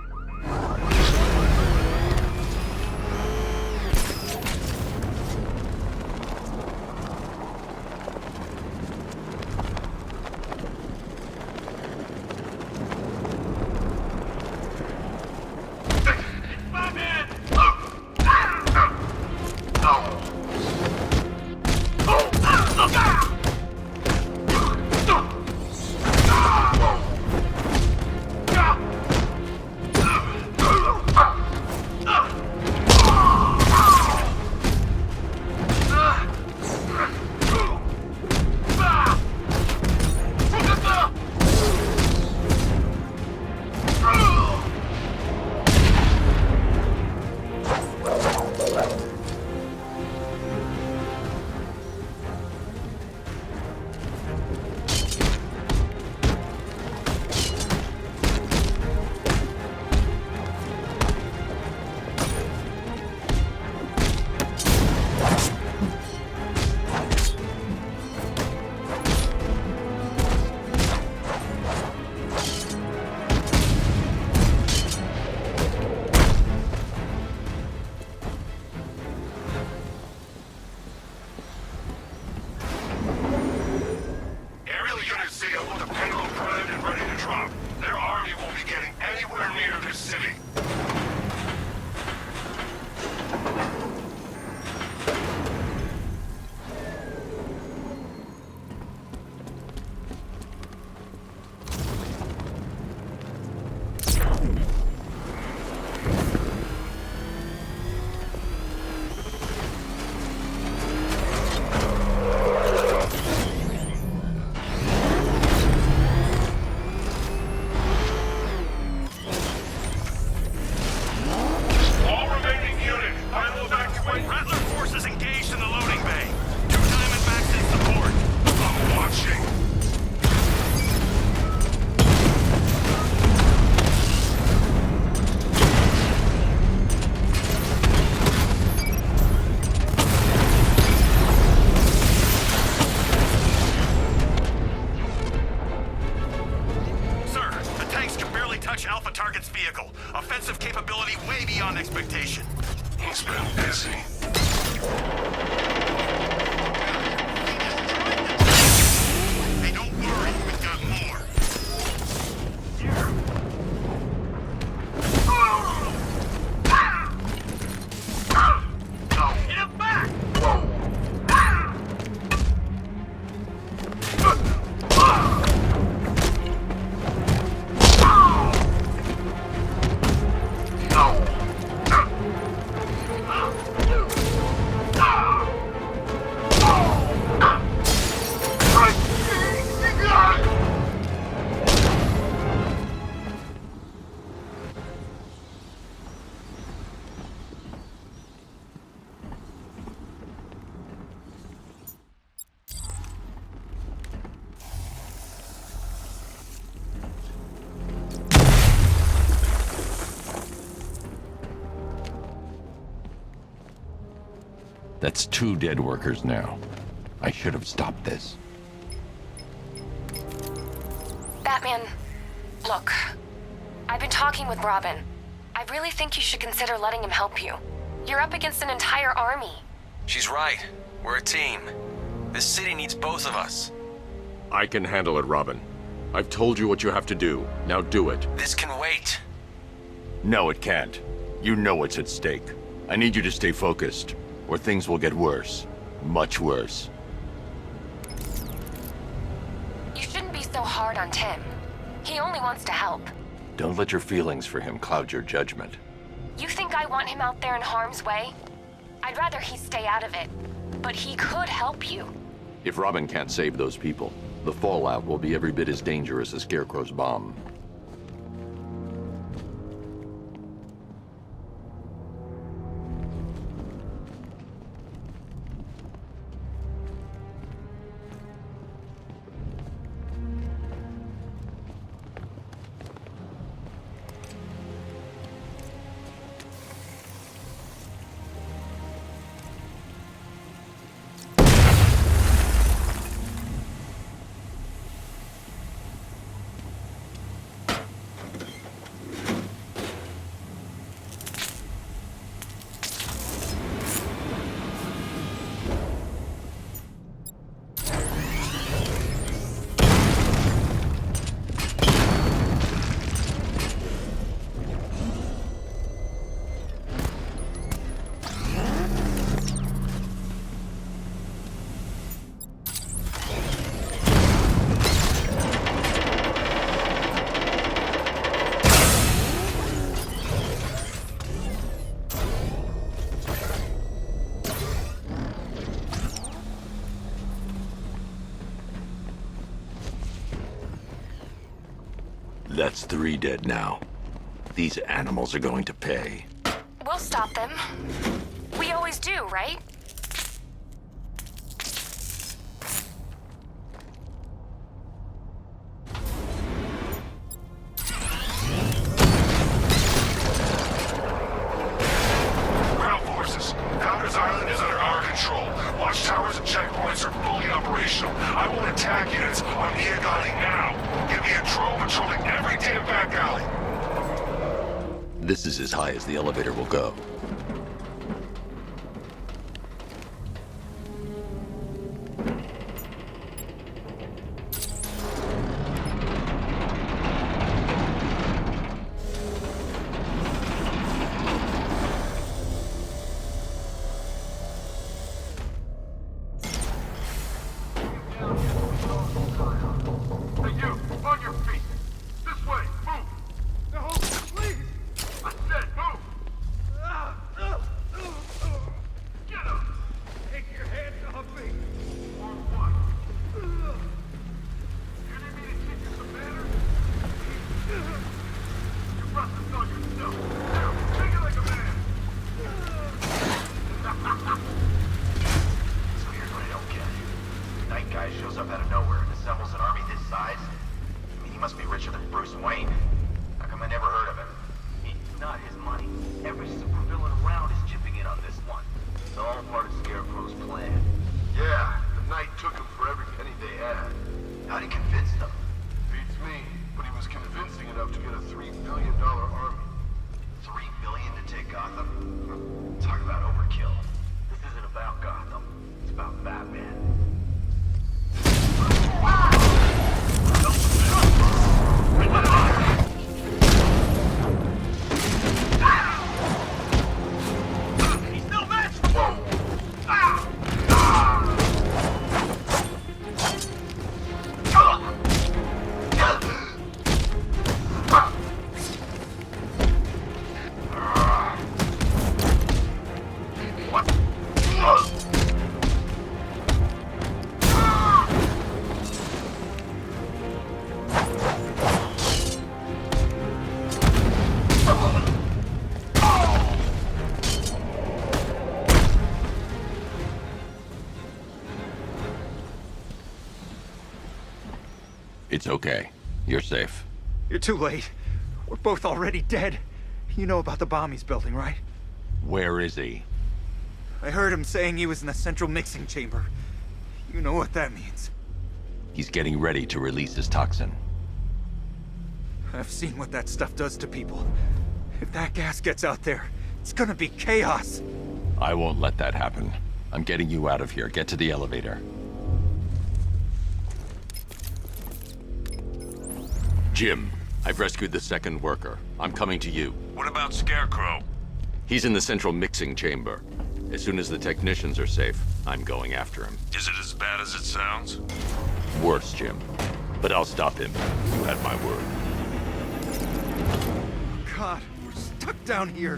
way beyond expectation. He's been busy. Hey, don't worry, we've got more. Get him back! That's 2 dead workers now. I should have stopped this. Batman, look. I've been talking with Robin. I really think you should consider letting him help you. You're up against an entire army. She's right. We're a team. This city needs both of us. I can handle it, Robin. I've told you what you have to do. Now do it. This can wait. No, it can't. You know what's at stake. I need you to stay focused, or things will get worse. Much worse. You shouldn't be so hard on Tim. He only wants to help. Don't let your feelings for him cloud your judgment. You think I want him out there in harm's way? I'd rather he stay out of it. But he could help you. If Robin can't save those people, the fallout will be every bit as dangerous as Scarecrow's bomb. That's 3 dead now. These animals are going to pay. We'll stop them. We always do, right? Ground forces, Founders Island is under our control. Watchtowers and checkpoints are fully operational. I want attack units on Diagonal now. Give me a drone patrolling every damn back alley. This is as high as the elevator will go. It's okay. You're safe. You're too late. We're both already dead. You know about the bomb he's building, right? Where is he? I heard him saying he was in the central mixing chamber. You know what that means. He's getting ready to release his toxin. I've seen what that stuff does to people. If that gas gets out there, it's gonna be chaos. I won't let that happen. I'm getting you out of here. Get to the elevator. Jim, I've rescued the second worker. I'm coming to you. What about Scarecrow? He's in the central mixing chamber. As soon as the technicians are safe, I'm going after him. Is it as bad as it sounds? Worse, Jim. But I'll stop him. You had my word. God, we're stuck down here.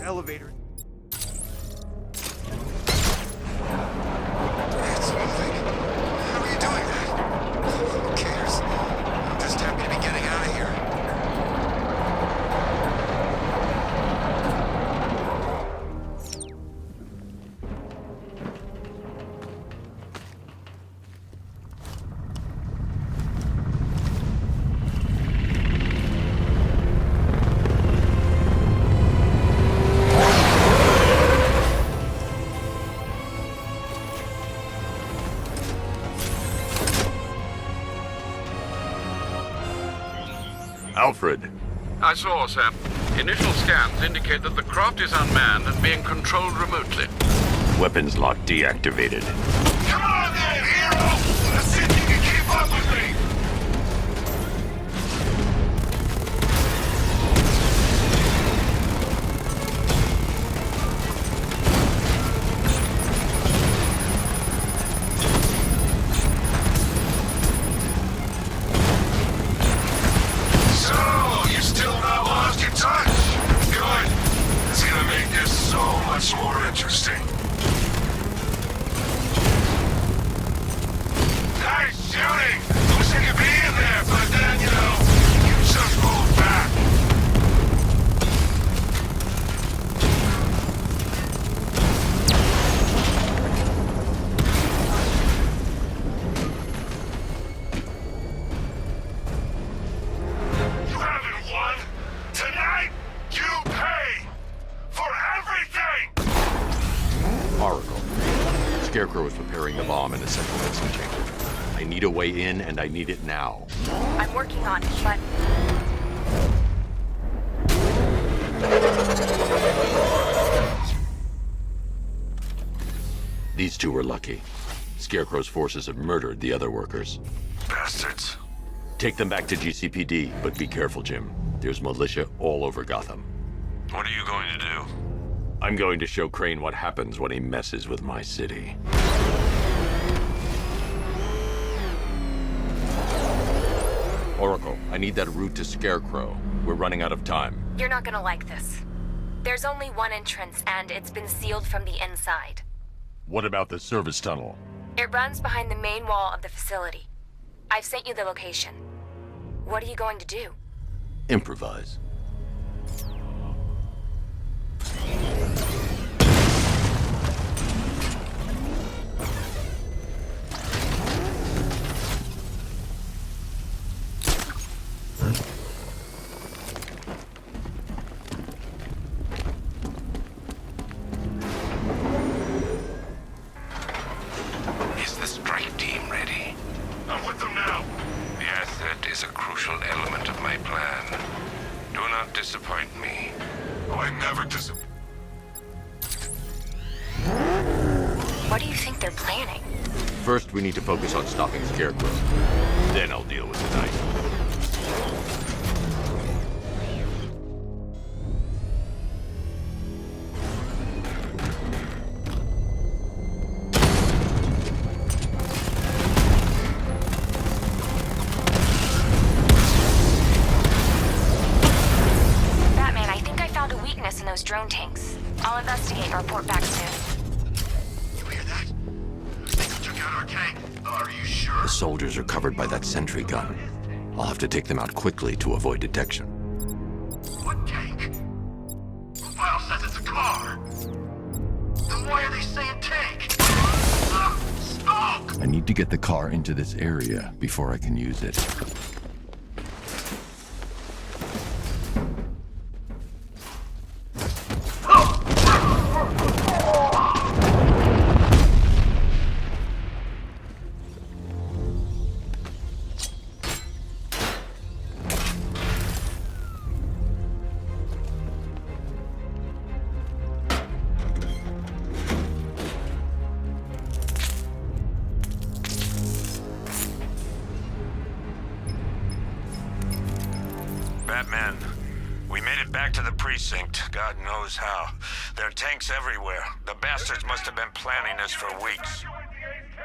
Elevator. It's moving. How are you doing that? Who cares? I'm just happy to be getting out of here. Alfred. I saw, sir. Initial scans indicate that the craft is unmanned and being controlled remotely. Weapons lock deactivated. Come on then, hero! Let's see if you can keep up with me! So, you still not lost your touch? Good. It's gonna make this so much more interesting. Nice shooting! Wish I could be in there, but then, you know, you just moved back. You haven't won. Tonight, you pay for everything! Oracle. Scarecrow is preparing the bomb in the central mixing chamber. I need a way in, and I need it now. I'm working on it, but... These two were lucky. Scarecrow's forces have murdered the other workers. Bastards. Take them back to GCPD, but be careful, Jim. There's militia all over Gotham. What are you going to do? I'm going to show Crane what happens when he messes with my city. Oracle, I need that route to Scarecrow. We're running out of time. You're not gonna like this. There's only one entrance, and it's been sealed from the inside. What about the service tunnel? It runs behind the main wall of the facility. I've sent you the location. What are you going to do? Improvise. Is the strike team ready? I'm with them now. The asset is a crucial element of my plan. Do not disappoint me. Oh, I never disappoint. What do you think they're planning? First, we need to focus on stopping Scarecrow. Then I'll deal with the knife. Batman, I think I found a weakness in those drone tanks. I'll investigate and report back soon. You hear that? They took out our tank. Are you sure? The soldiers are covered by that sentry gun. I'll have to take them out quickly to avoid detection. What tank? The file says it's a car. Then why are they saying tank? Smoke! I need to get the car into this area before I can use it. Batman, we made it back to the precinct, God knows how. There are tanks everywhere. The bastards must have been planning this for weeks.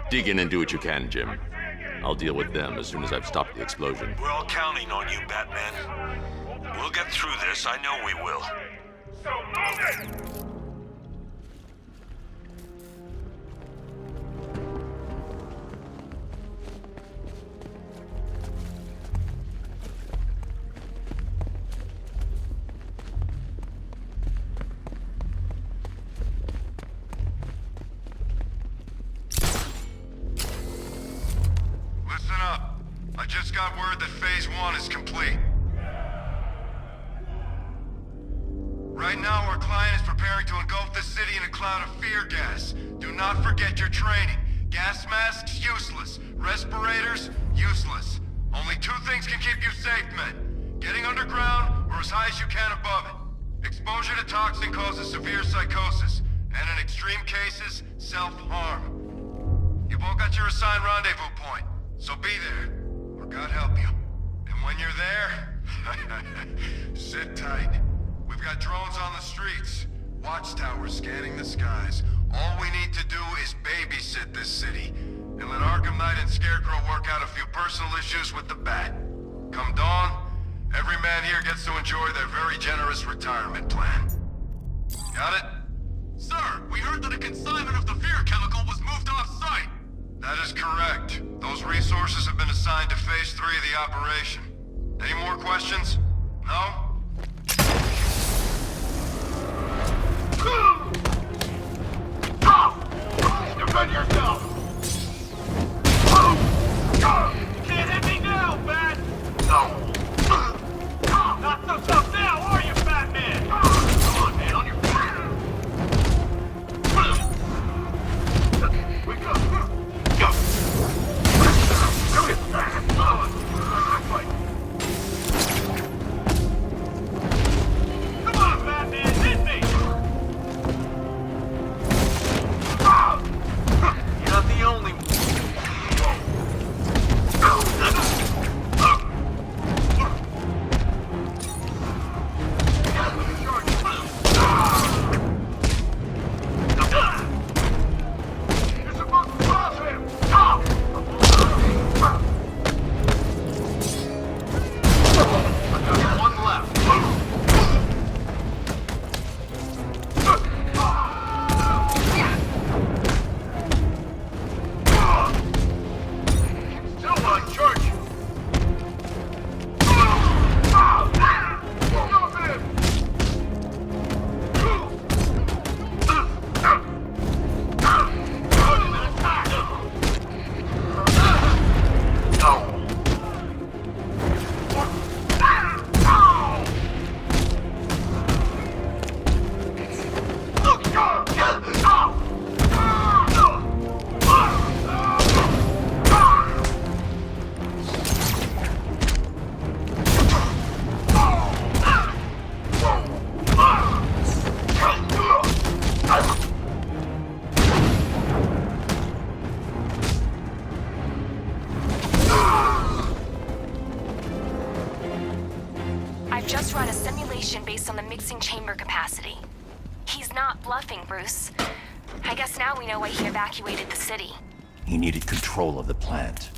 Dig in and do what you can, Jim. I'll deal with them as soon as I've stopped the explosion. We're all counting on you, Batman. We'll get through this, I know we will. So move it! Listen up. I just got word that Phase 1 is complete. Right now, our client is preparing to engulf the city in a cloud of fear gas. Do not forget your training. Gas masks, useless. Respirators, useless. Only two things can keep you safe, men. Getting underground, or as high as you can above it. Exposure to toxin causes severe psychosis, and in extreme cases, self-harm. You've all got your assigned rendezvous point, so be there, or God help you. And when you're there, sit tight. We've got drones on the streets, watchtowers scanning the skies. All we need to do is babysit this city, and let Arkham Knight and Scarecrow work out a few personal issues with the Bat. Come dawn, every man here gets to enjoy their very generous retirement plan. Got it? Sir, we heard that a consignment of the fear chemical was moved off-site. That is correct. Those resources have been assigned to Phase 3 of the operation. Any more questions? No? Defend yourself! You can't hit me now, Bat! Not so tough now, are you, Batman? Come on, man, on your feet! Wake up! Go! Come on, Batman, hit me! You're not the only one. You're supposed to cross him! I've got one left. Still on charge. I've just run a simulation based on the mixing chamber capacity. He's not bluffing, Bruce. I guess now we know why he evacuated the city. He needed control of the plant.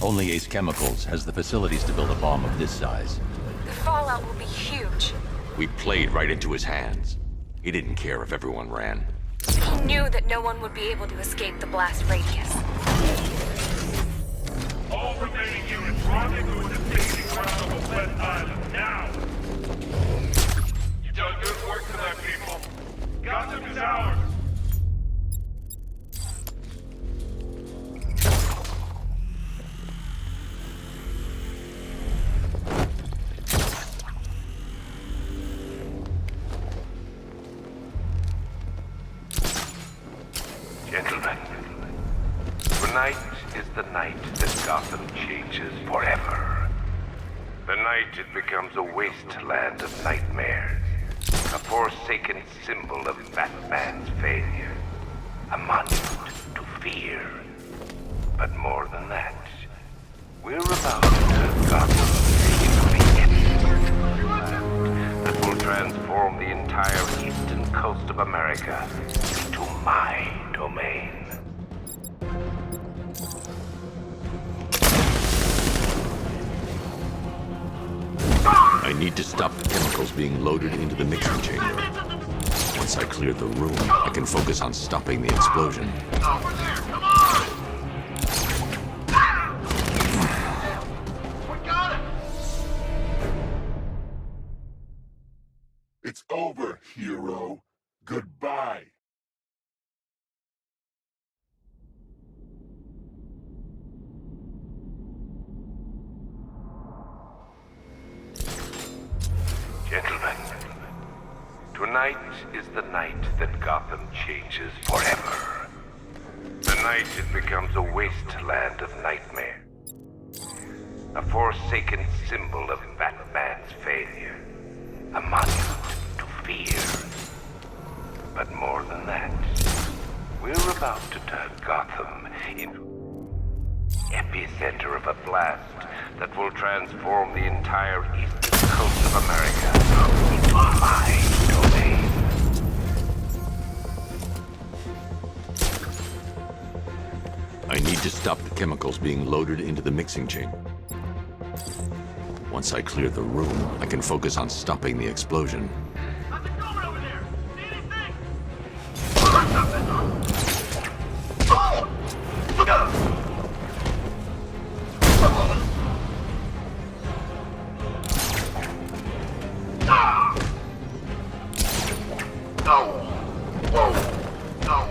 Only Ace Chemicals has the facilities to build a bomb of this size. The fallout will be huge. We played right into his hands. He didn't care if everyone ran. He knew that no one would be able to escape the blast radius. All remaining units rendezvous at the staging ground of West Island, now! You've done good work tonight, people. Gotham is ours! Tonight is the night that Gotham changes forever. The night it becomes a wasteland of nightmares. A forsaken symbol of Batman's failure. A monument to fear. But more than that, we're about to turn Gotham into the epic that will transform the entire eastern coast of America into my domain. I need to stop the chemicals being loaded into the mixing chamber. Once I clear the room, I can focus on stopping the explosion. Over there, come on! We got it! It's over, hero. Goodbye. Gentlemen, tonight is the night that Gotham changes forever. The night it becomes a wasteland of nightmare. A forsaken symbol of Batman's failure. A monument to fear. But more than that, we're about to turn Gotham into the epicenter of a blast that will transform the entire eastern coast of America into my domain. I need to stop the chemicals being loaded into the mixing chamber. Once I clear the room, I can focus on stopping the explosion. How's it going over there? See anything?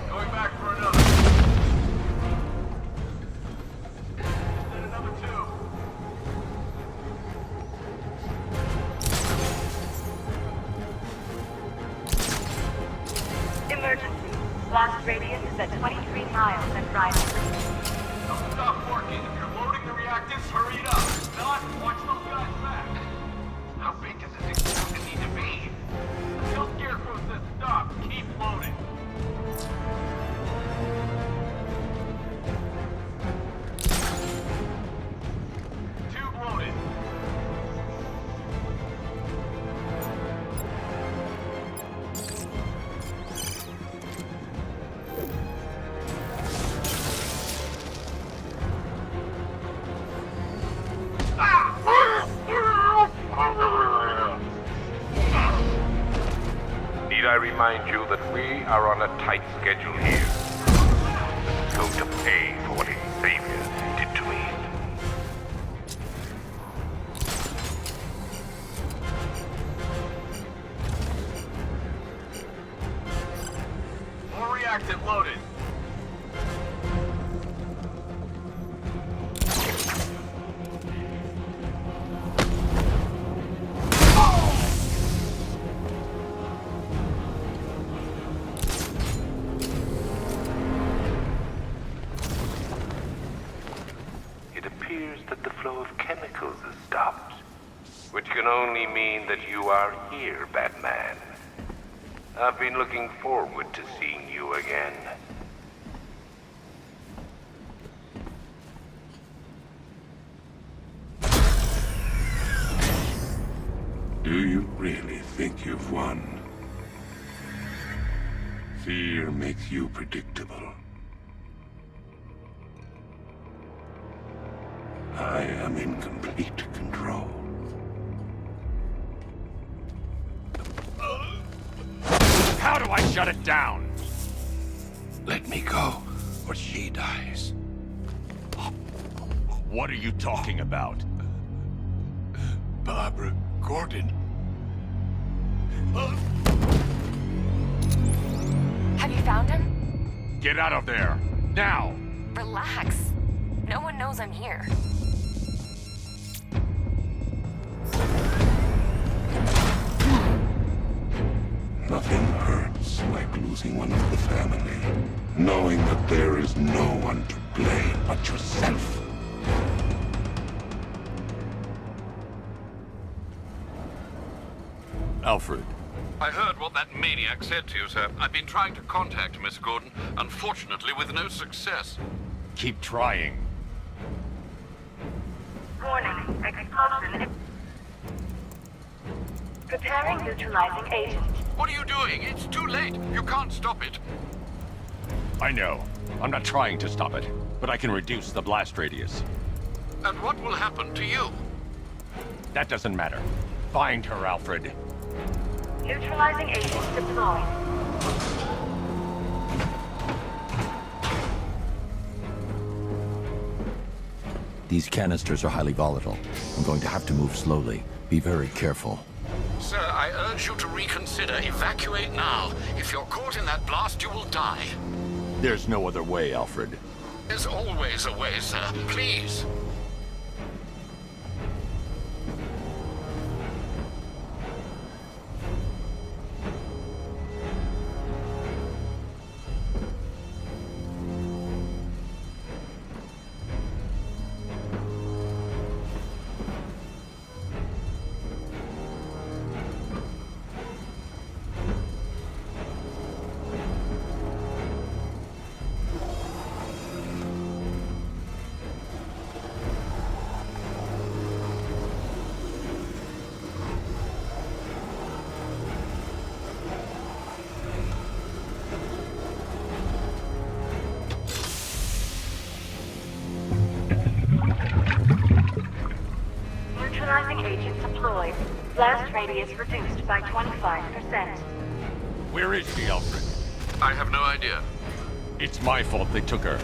Going back for another. Then another two. Emergency. Blast radius is at 23 miles and rising. Don't stop working. If you're loading the reactants, hurry it up. If not, watch those guys back. How big does this explosion need to be? Until Scarecrow says stop, keep loading. Tube loaded. Need I remind you that we are on a tight schedule here? It's going to pay for what his savior did to me. More reactant loaded. It appears that the flow of chemicals has stopped, which can only mean that you are here, Batman. I've been looking forward to seeing you again. Do you really think you've won? Fear makes you predictable. I am in complete control. How do I shut it down? Let me go, or she dies. What are you talking about? Barbara Gordon. Have you found him? Get out of there! Now! Relax. No one knows I'm here. Nothing hurts like losing one of the family. Knowing that there is no one to blame but yourself. Alfred. I heard what that maniac said to you, sir. I've been trying to contact Miss Gordon, unfortunately with no success. Keep trying. Warning, explosion. Preparing neutralizing agent. What are you doing? It's too late. You can't stop it. I know. I'm not trying to stop it, but I can reduce the blast radius. And what will happen to you? That doesn't matter. Find her, Alfred. Neutralizing agent deployed. These canisters are highly volatile. I'm going to have to move slowly. Be very careful. Sir, I urge you to reconsider. Evacuate now. If you're caught in that blast, you will die. There's no other way, Alfred. There's always a way, sir. Please. Neutralizing agent deployed. Blast radius reduced by 25%. Where is she, Alfred? I have no idea. It's my fault they took her.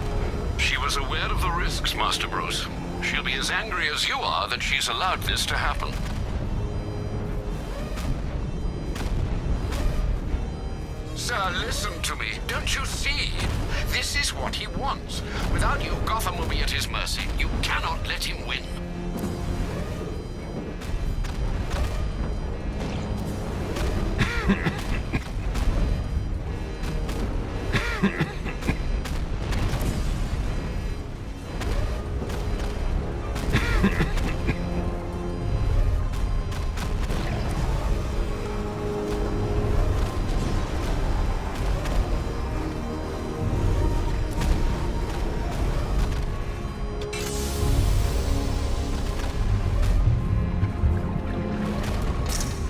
She was aware of the risks, Master Bruce. She'll be as angry as you are that she's allowed this to happen. Sir, listen to me. Don't you see? This is what he wants. Without you, Gotham will be at his mercy. You cannot let him win.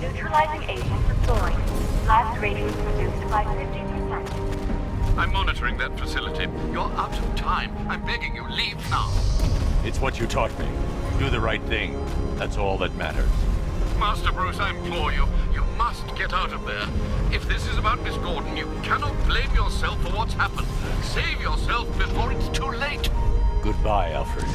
Neutralizing agent deployed. Blast radius reduced by 50%. I'm monitoring that facility. You're out of time. I'm begging you, leave now. It's what you taught me. Do the right thing. That's all that matters. Master Bruce, I implore you. You must get out of there. If this is about Miss Gordon, you cannot blame yourself for what's happened. Save yourself before it's too late. Goodbye, Alfred.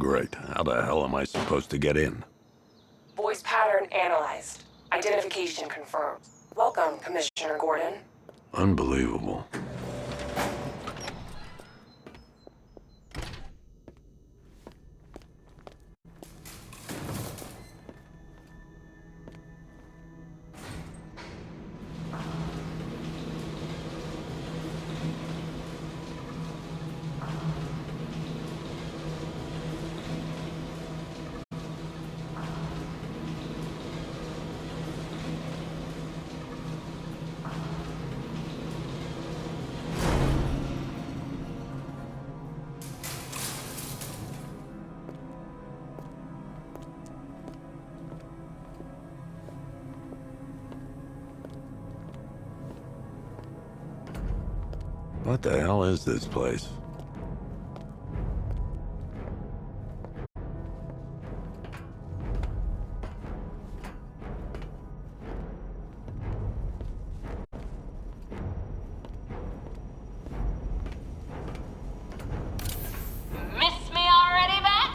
Great. How the hell am I supposed to get in? Voice pattern analyzed. Identification confirmed. Welcome, Commissioner Gordon. Unbelievable. What the hell is this place? Miss me already, Bats?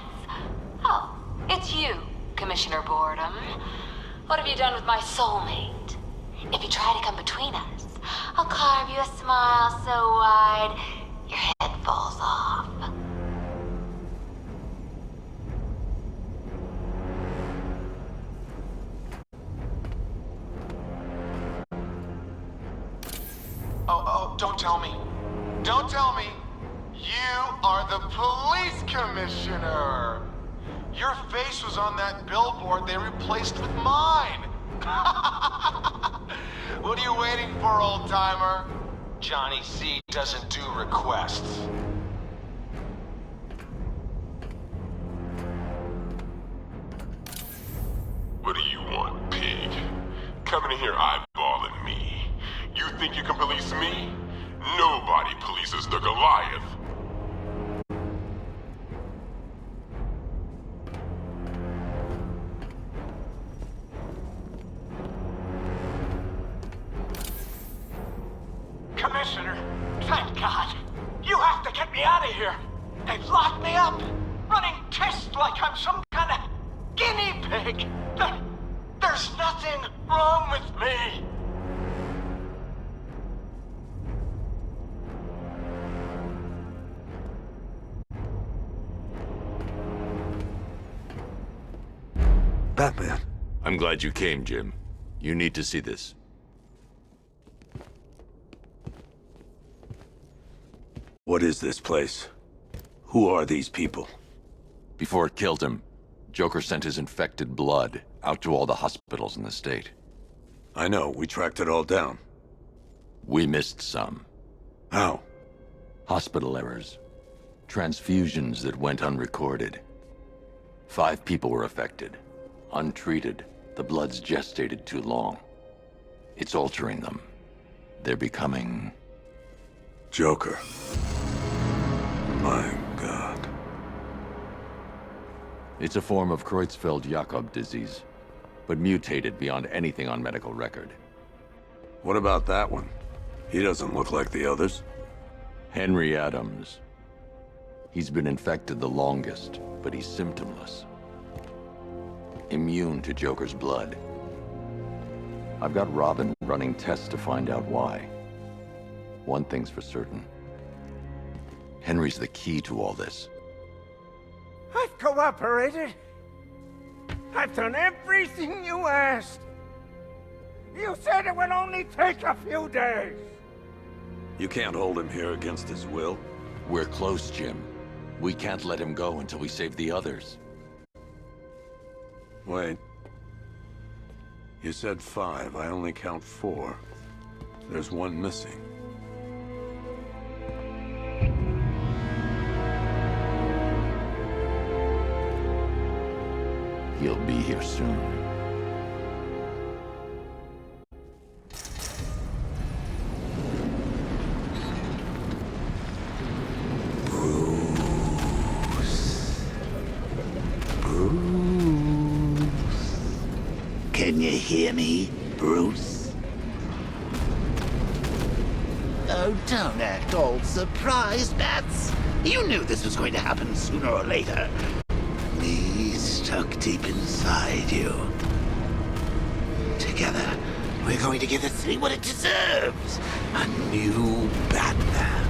Oh, it's you, Commissioner Boredom. What have you done with my soulmate? If you try to come between us, I'll carve you a smile so wide, your head falls off. Oh, don't tell me. Don't tell me. You are the police commissioner. Your face was on that billboard they replaced with mine. What are you waiting for, old-timer? Johnny C doesn't do requests. What do you want, pig? Coming in here eyeballing me. You think you can police me? Nobody polices the Goliath. Commissioner, thank God. You have to get me out of here. They've locked me up, running tests like I'm some kind of guinea pig. There's nothing wrong with me. Batman. I'm glad you came, Jim. You need to see this. What is this place? Who are these people? Before it killed him, Joker sent his infected blood out to all the hospitals in the state. I know, we tracked it all down. We missed some. How? Hospital errors. Transfusions that went unrecorded. 5 people were affected. Untreated, the blood's gestated too long. It's altering them. They're becoming... Joker. My God. It's a form of Creutzfeldt-Jakob disease, but mutated beyond anything on medical record. What about that one? He doesn't look like the others. Henry Adams. He's been infected the longest, but he's symptomless. Immune to Joker's blood. I've got Robin running tests to find out why. One thing's for certain. Henry's the key to all this. I've cooperated. I've done everything you asked. You said it would only take a few days. You can't hold him here against his will. We're close, Jim. We can't let him go until we save the others. Wait. You said 5. I only count 4. There's one missing. He'll be here soon. Can you hear me, Bruce? Oh, don't act all surprised, Bats. You knew this was going to happen sooner or later. stuck deep inside you. Together, we're going to give the city what it deserves. A new Batman.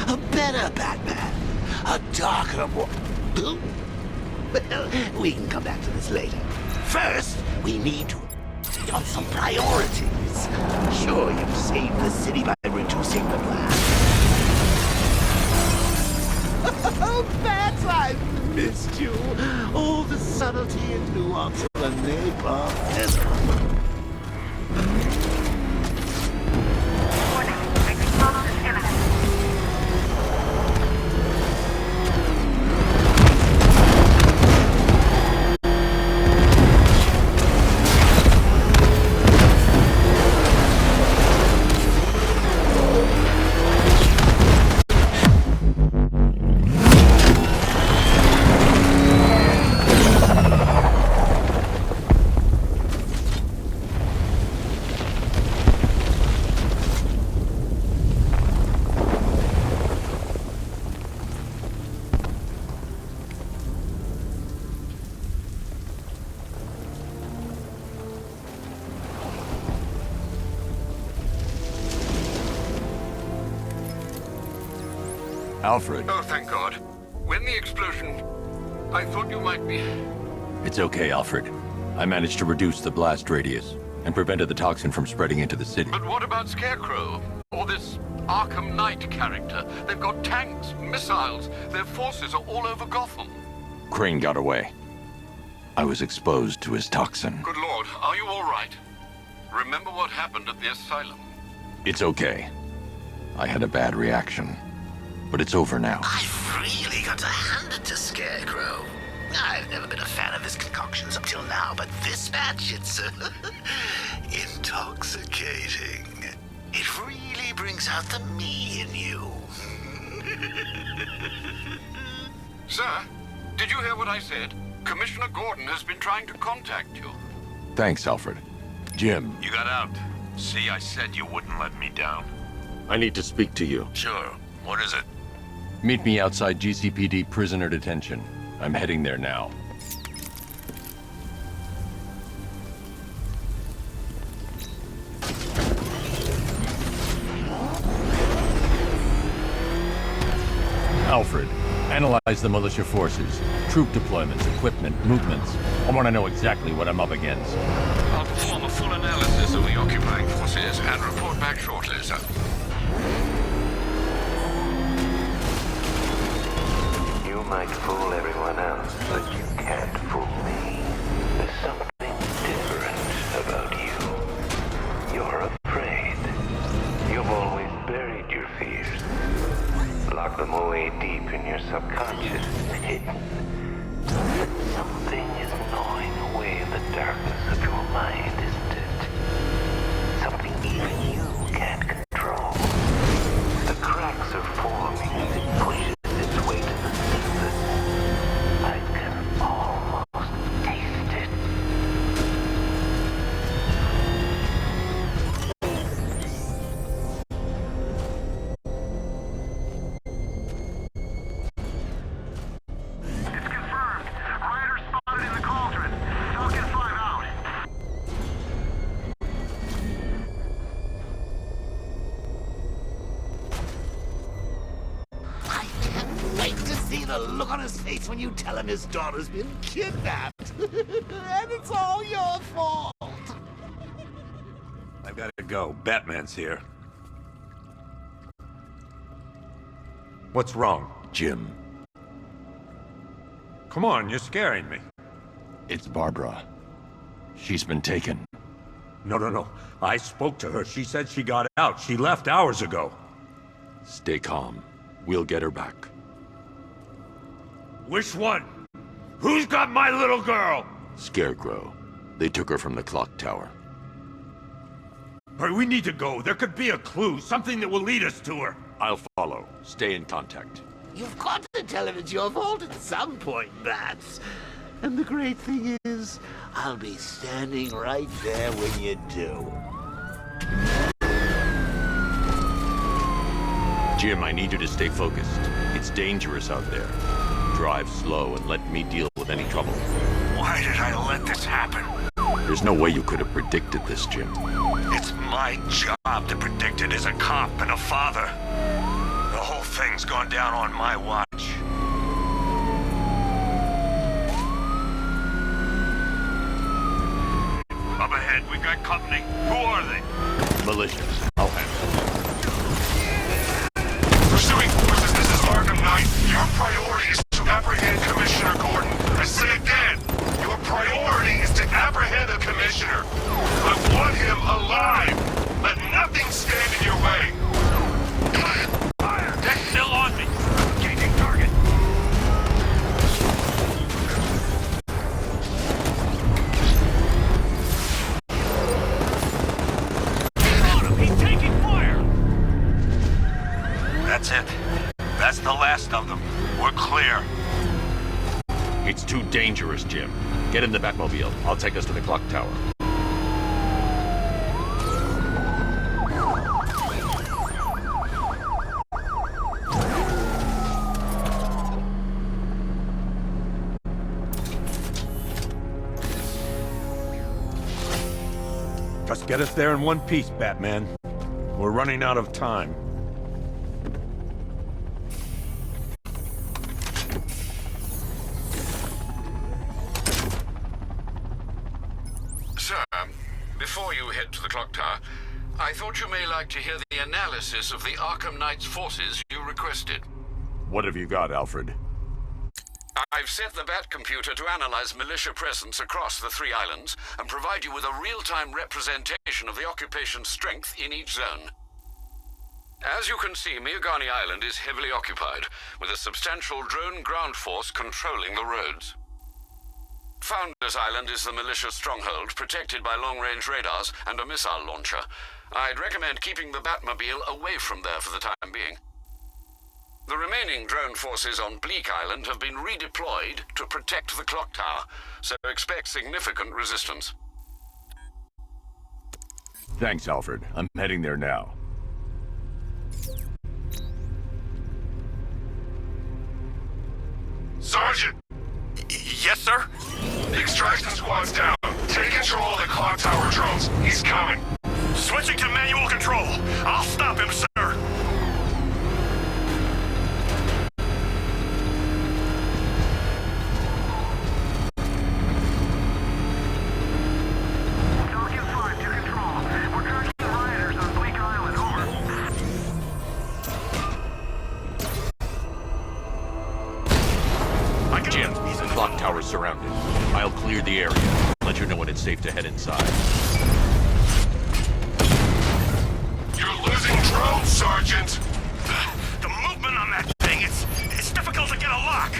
A better Batman. A darker one. Well, we can come back to this later. First, we need to agree on some priorities. Sure, you've saved the city by reducing the blast. Oh, Bats, I've missed you. All the subtlety and nuance of a napalm fizzle. Alfred. Oh, thank God. When the explosion... I thought you might be... It's okay, Alfred. I managed to reduce the blast radius and prevented the toxin from spreading into the city. But what about Scarecrow? Or this Arkham Knight character? They've got tanks, missiles. Their forces are all over Gotham. Crane got away. I was exposed to his toxin. Good Lord, are you all right? Remember what happened at the asylum? It's okay. I had a bad reaction. But it's over now. I've really got to hand it to Scarecrow. I've never been a fan of his concoctions up till now, but this batch, it's intoxicating. It really brings out the me in you. Sir, did you hear what I said? Commissioner Gordon has been trying to contact you. Thanks, Alfred. Jim. You got out. See, I said you wouldn't let me down. I need to speak to you. Sure. What is it? Meet me outside GCPD prisoner detention. I'm heading there now. Alfred, analyze the militia forces, troop deployments, equipment, movements. I want to know exactly what I'm up against. I'll perform a full analysis of the occupying forces and report back shortly, sir. You might fool everyone else, but you can't fool me. There's something different about you. You're afraid. You've always buried your fears. Locked them away deep in your subconscious, hidden. But something is gnawing away the darkness of your mind, isn't it? Something even you can't control. The cracks are forming as it pushes its way to the surface. I can almost taste it. It's confirmed. Rider spotted in the cauldron. Falcon 5 out. I can't wait to see the look on his face when you tell him his daughter's been kidnapped. And it's all your fault. I've got to go. Batman's here. What's wrong, Jim? Come on, you're scaring me. It's Barbara. She's been taken. No. I spoke to her. She said she got out. She left hours ago. Stay calm. We'll get her back. Which one? Who's got my little girl? Scarecrow. They took her from the clock tower. All right, we need to go. There could be a clue, something that will lead us to her. I'll follow. Stay in contact. You've got to tell him it's your fault at some point, Bats. And the great thing is, I'll be standing right there when you do. Jim, I need you to stay focused. It's dangerous out there. Drive slow and let me deal with any trouble. Why let this happen. There's no way you could have predicted this, Jim. It's my job to predict it as a cop and a father. The whole thing's gone down on my watch. Up ahead, we've got company. Who are they? Malicious. I'll handle it. Pursuing forces, this is Arkham Knight. Your priority is to apprehend Commissioner Gordon. I say again, your priority is to apprehend the Commissioner. I want him alive. Let nothing stand in your way. Fire! They're still on me. Engaging target. He's taking fire! That's it. That's the last of them. We're clear. It's too dangerous, Jim. Get in the Batmobile. I'll take us to the clock tower. Just get us there in one piece, Batman. We're running out of time. Sir, before you head to the clock tower, I thought you may like to hear the analysis of the Arkham Knight's forces you requested. What have you got, Alfred? I've set the Bat computer to analyze militia presence across the 3 islands and provide you with a real-time representation of the occupation's strength in each zone. As you can see, Miagani Island is heavily occupied, with a substantial drone ground force controlling the roads. Founders Island is the militia stronghold, protected by long-range radars and a missile launcher. I'd recommend keeping the Batmobile away from there for the time being. The remaining drone forces on Bleak Island have been redeployed to protect the clock tower, so expect significant resistance. Thanks, Alfred. I'm heading there now. Sergeant! Yes, sir? The extraction squad's down. Take control of the clock tower drones. He's coming. Switching to manual control. I'll stop him, sir. Jim, the clock tower's surrounded. I'll clear the area. Let you know when it's safe to head inside. You're losing drones, Sergeant! The movement on that thing, it's difficult to get a lock.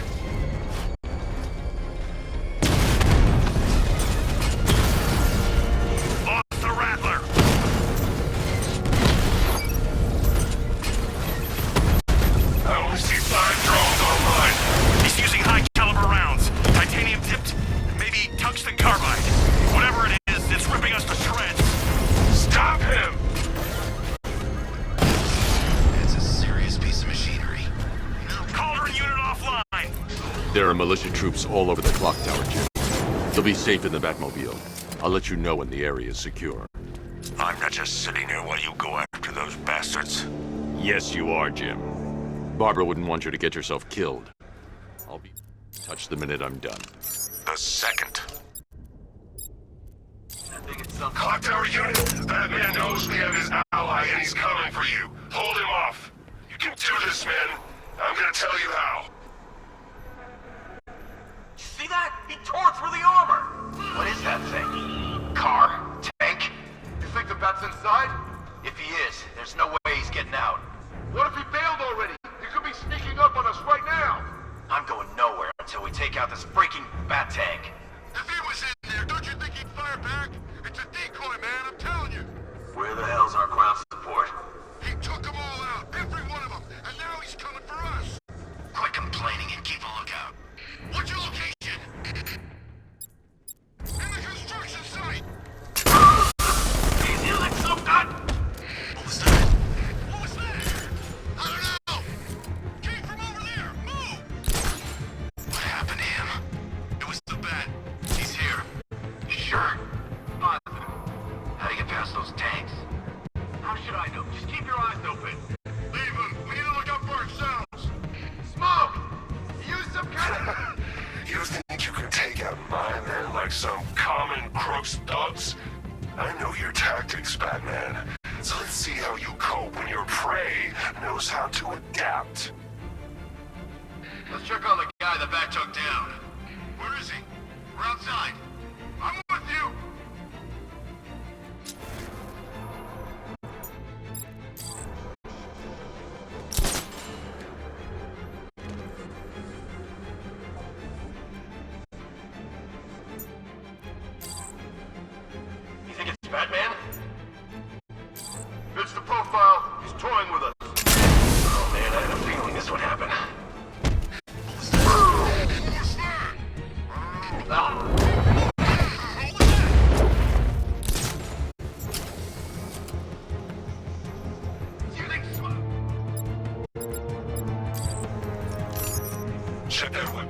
Lost the Rattler. I only see 5 drones online. He's using high-caliber rounds. Titanium tipped, maybe tungsten carbide. Whatever it is, it's ripping us to shreds. Stop him! It's a serious piece of machinery. Cauldron unit offline. There are militia troops all over the clock tower, Jim. They'll be safe in the Batmobile. I'll let you know when the area is secure. I'm not just sitting here while you go after those bastards. Yes, you are, Jim. Barbara wouldn't want you to get yourself killed. I'll be in touch the minute I'm done. The second. Clock tower unit, that man knows we have his ally and he's coming for you. Hold him off. You can do this, man. I'm gonna tell you how. See that? He tore through the armor! What is that thing? Car? Tank? You think the Bat's inside? If he is, there's no way he's getting out. What if he bailed already? He could be sneaking up on us right now! I'm going nowhere until we take out this freaking Bat tank. If he was in there, don't you think he'd fire back? It's a decoy, man, I'm telling you. Where the hell's our ground support? He took them all out, every one of them, and now he's coming for us. Quit complaining and keep a lookout. What's your location? In the construction site! You like some gun? What was that? What was that? I don't know! Came from over there! Move! What happened to him? It was the Bat. knows how to adapt. Let's check on the guy the Bat took down. Where is he? We're outside. I'm with you. You think it's Batman? Fits the profile. He's toying with us. Oh man, I had a feeling this would happen. Check that one.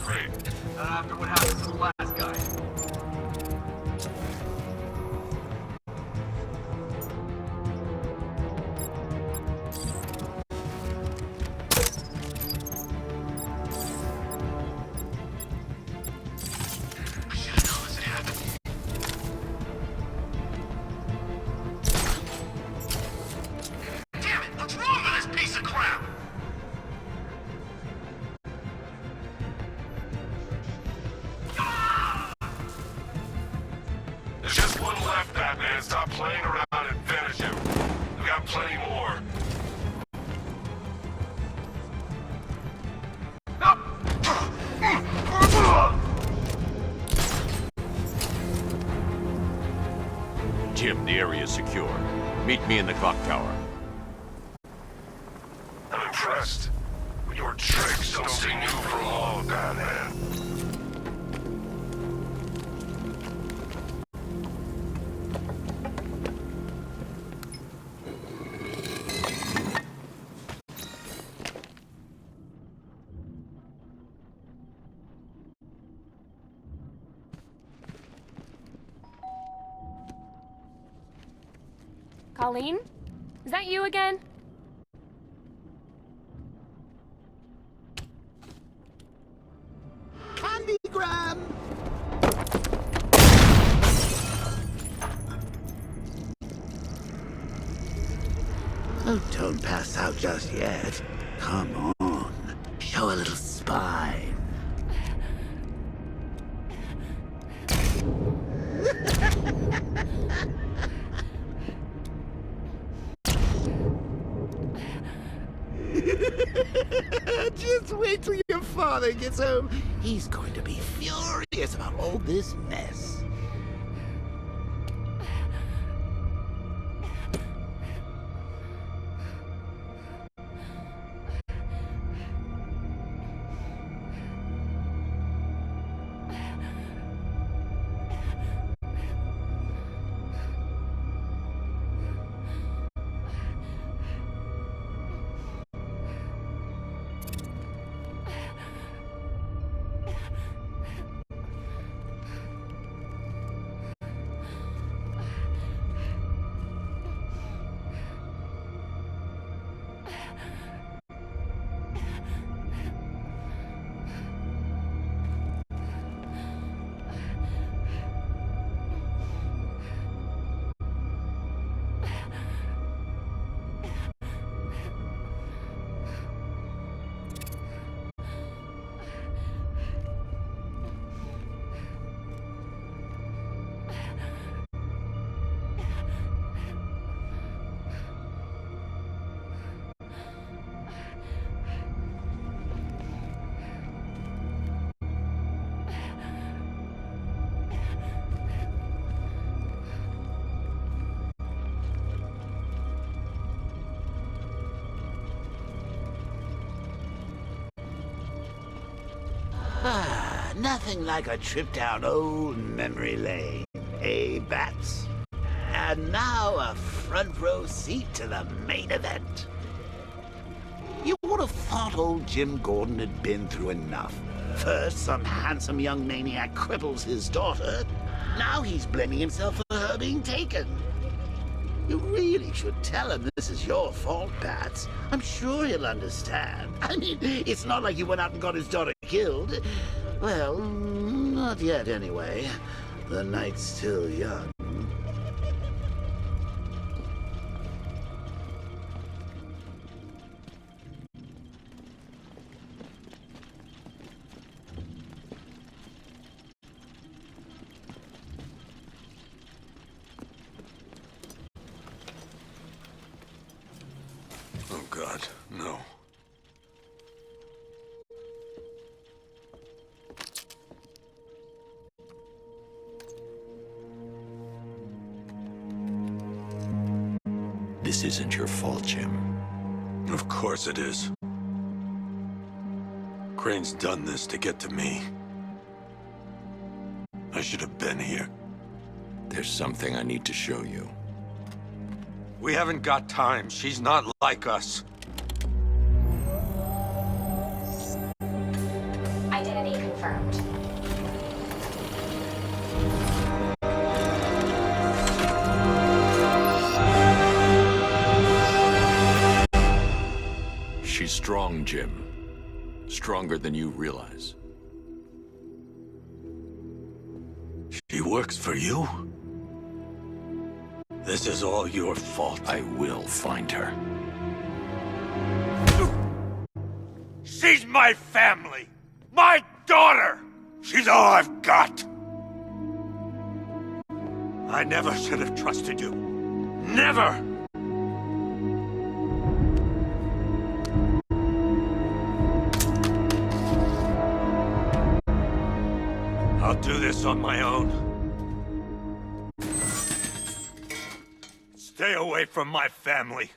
Great. Not after what happened to the last guy. I should have known this had happened. Damn it! What's wrong with this piece of crap? There's just one left, Batman. Stop playing around and finish him. We got plenty more. Jim, the area is secure. Meet me in the clock tower. I'm impressed. But your tricks don't stay new for long, Batman. Colleen? Is that you again? Candygram! Oh, don't pass out just yet. Come on. Show a little spine. Just wait till your father gets home. He's going to be furious about all this mess. Nothing like a trip down old memory lane, eh, Bats? And now a front row seat to the main event. You would have thought old Jim Gordon had been through enough. First, some handsome young maniac cripples his daughter. Now he's blaming himself for her being taken. You really should tell him this is your fault, Bats. I'm sure he'll understand. I mean, it's not like you went out and got his daughter killed. Well, not yet anyway. The night's still young. Oh, God, no. This isn't your fault, Jim. Of course it is. Crane's done this to get to me. I should have been here. There's something I need to show you. We haven't got time. She's not like us. Identity confirmed. She's strong, Jim. Stronger than you realize. She works for you? This is all your fault. I will find her. She's my family! My daughter! She's all I've got! I never should have trusted you. Never! I'll do this on my own. Stay away from my family.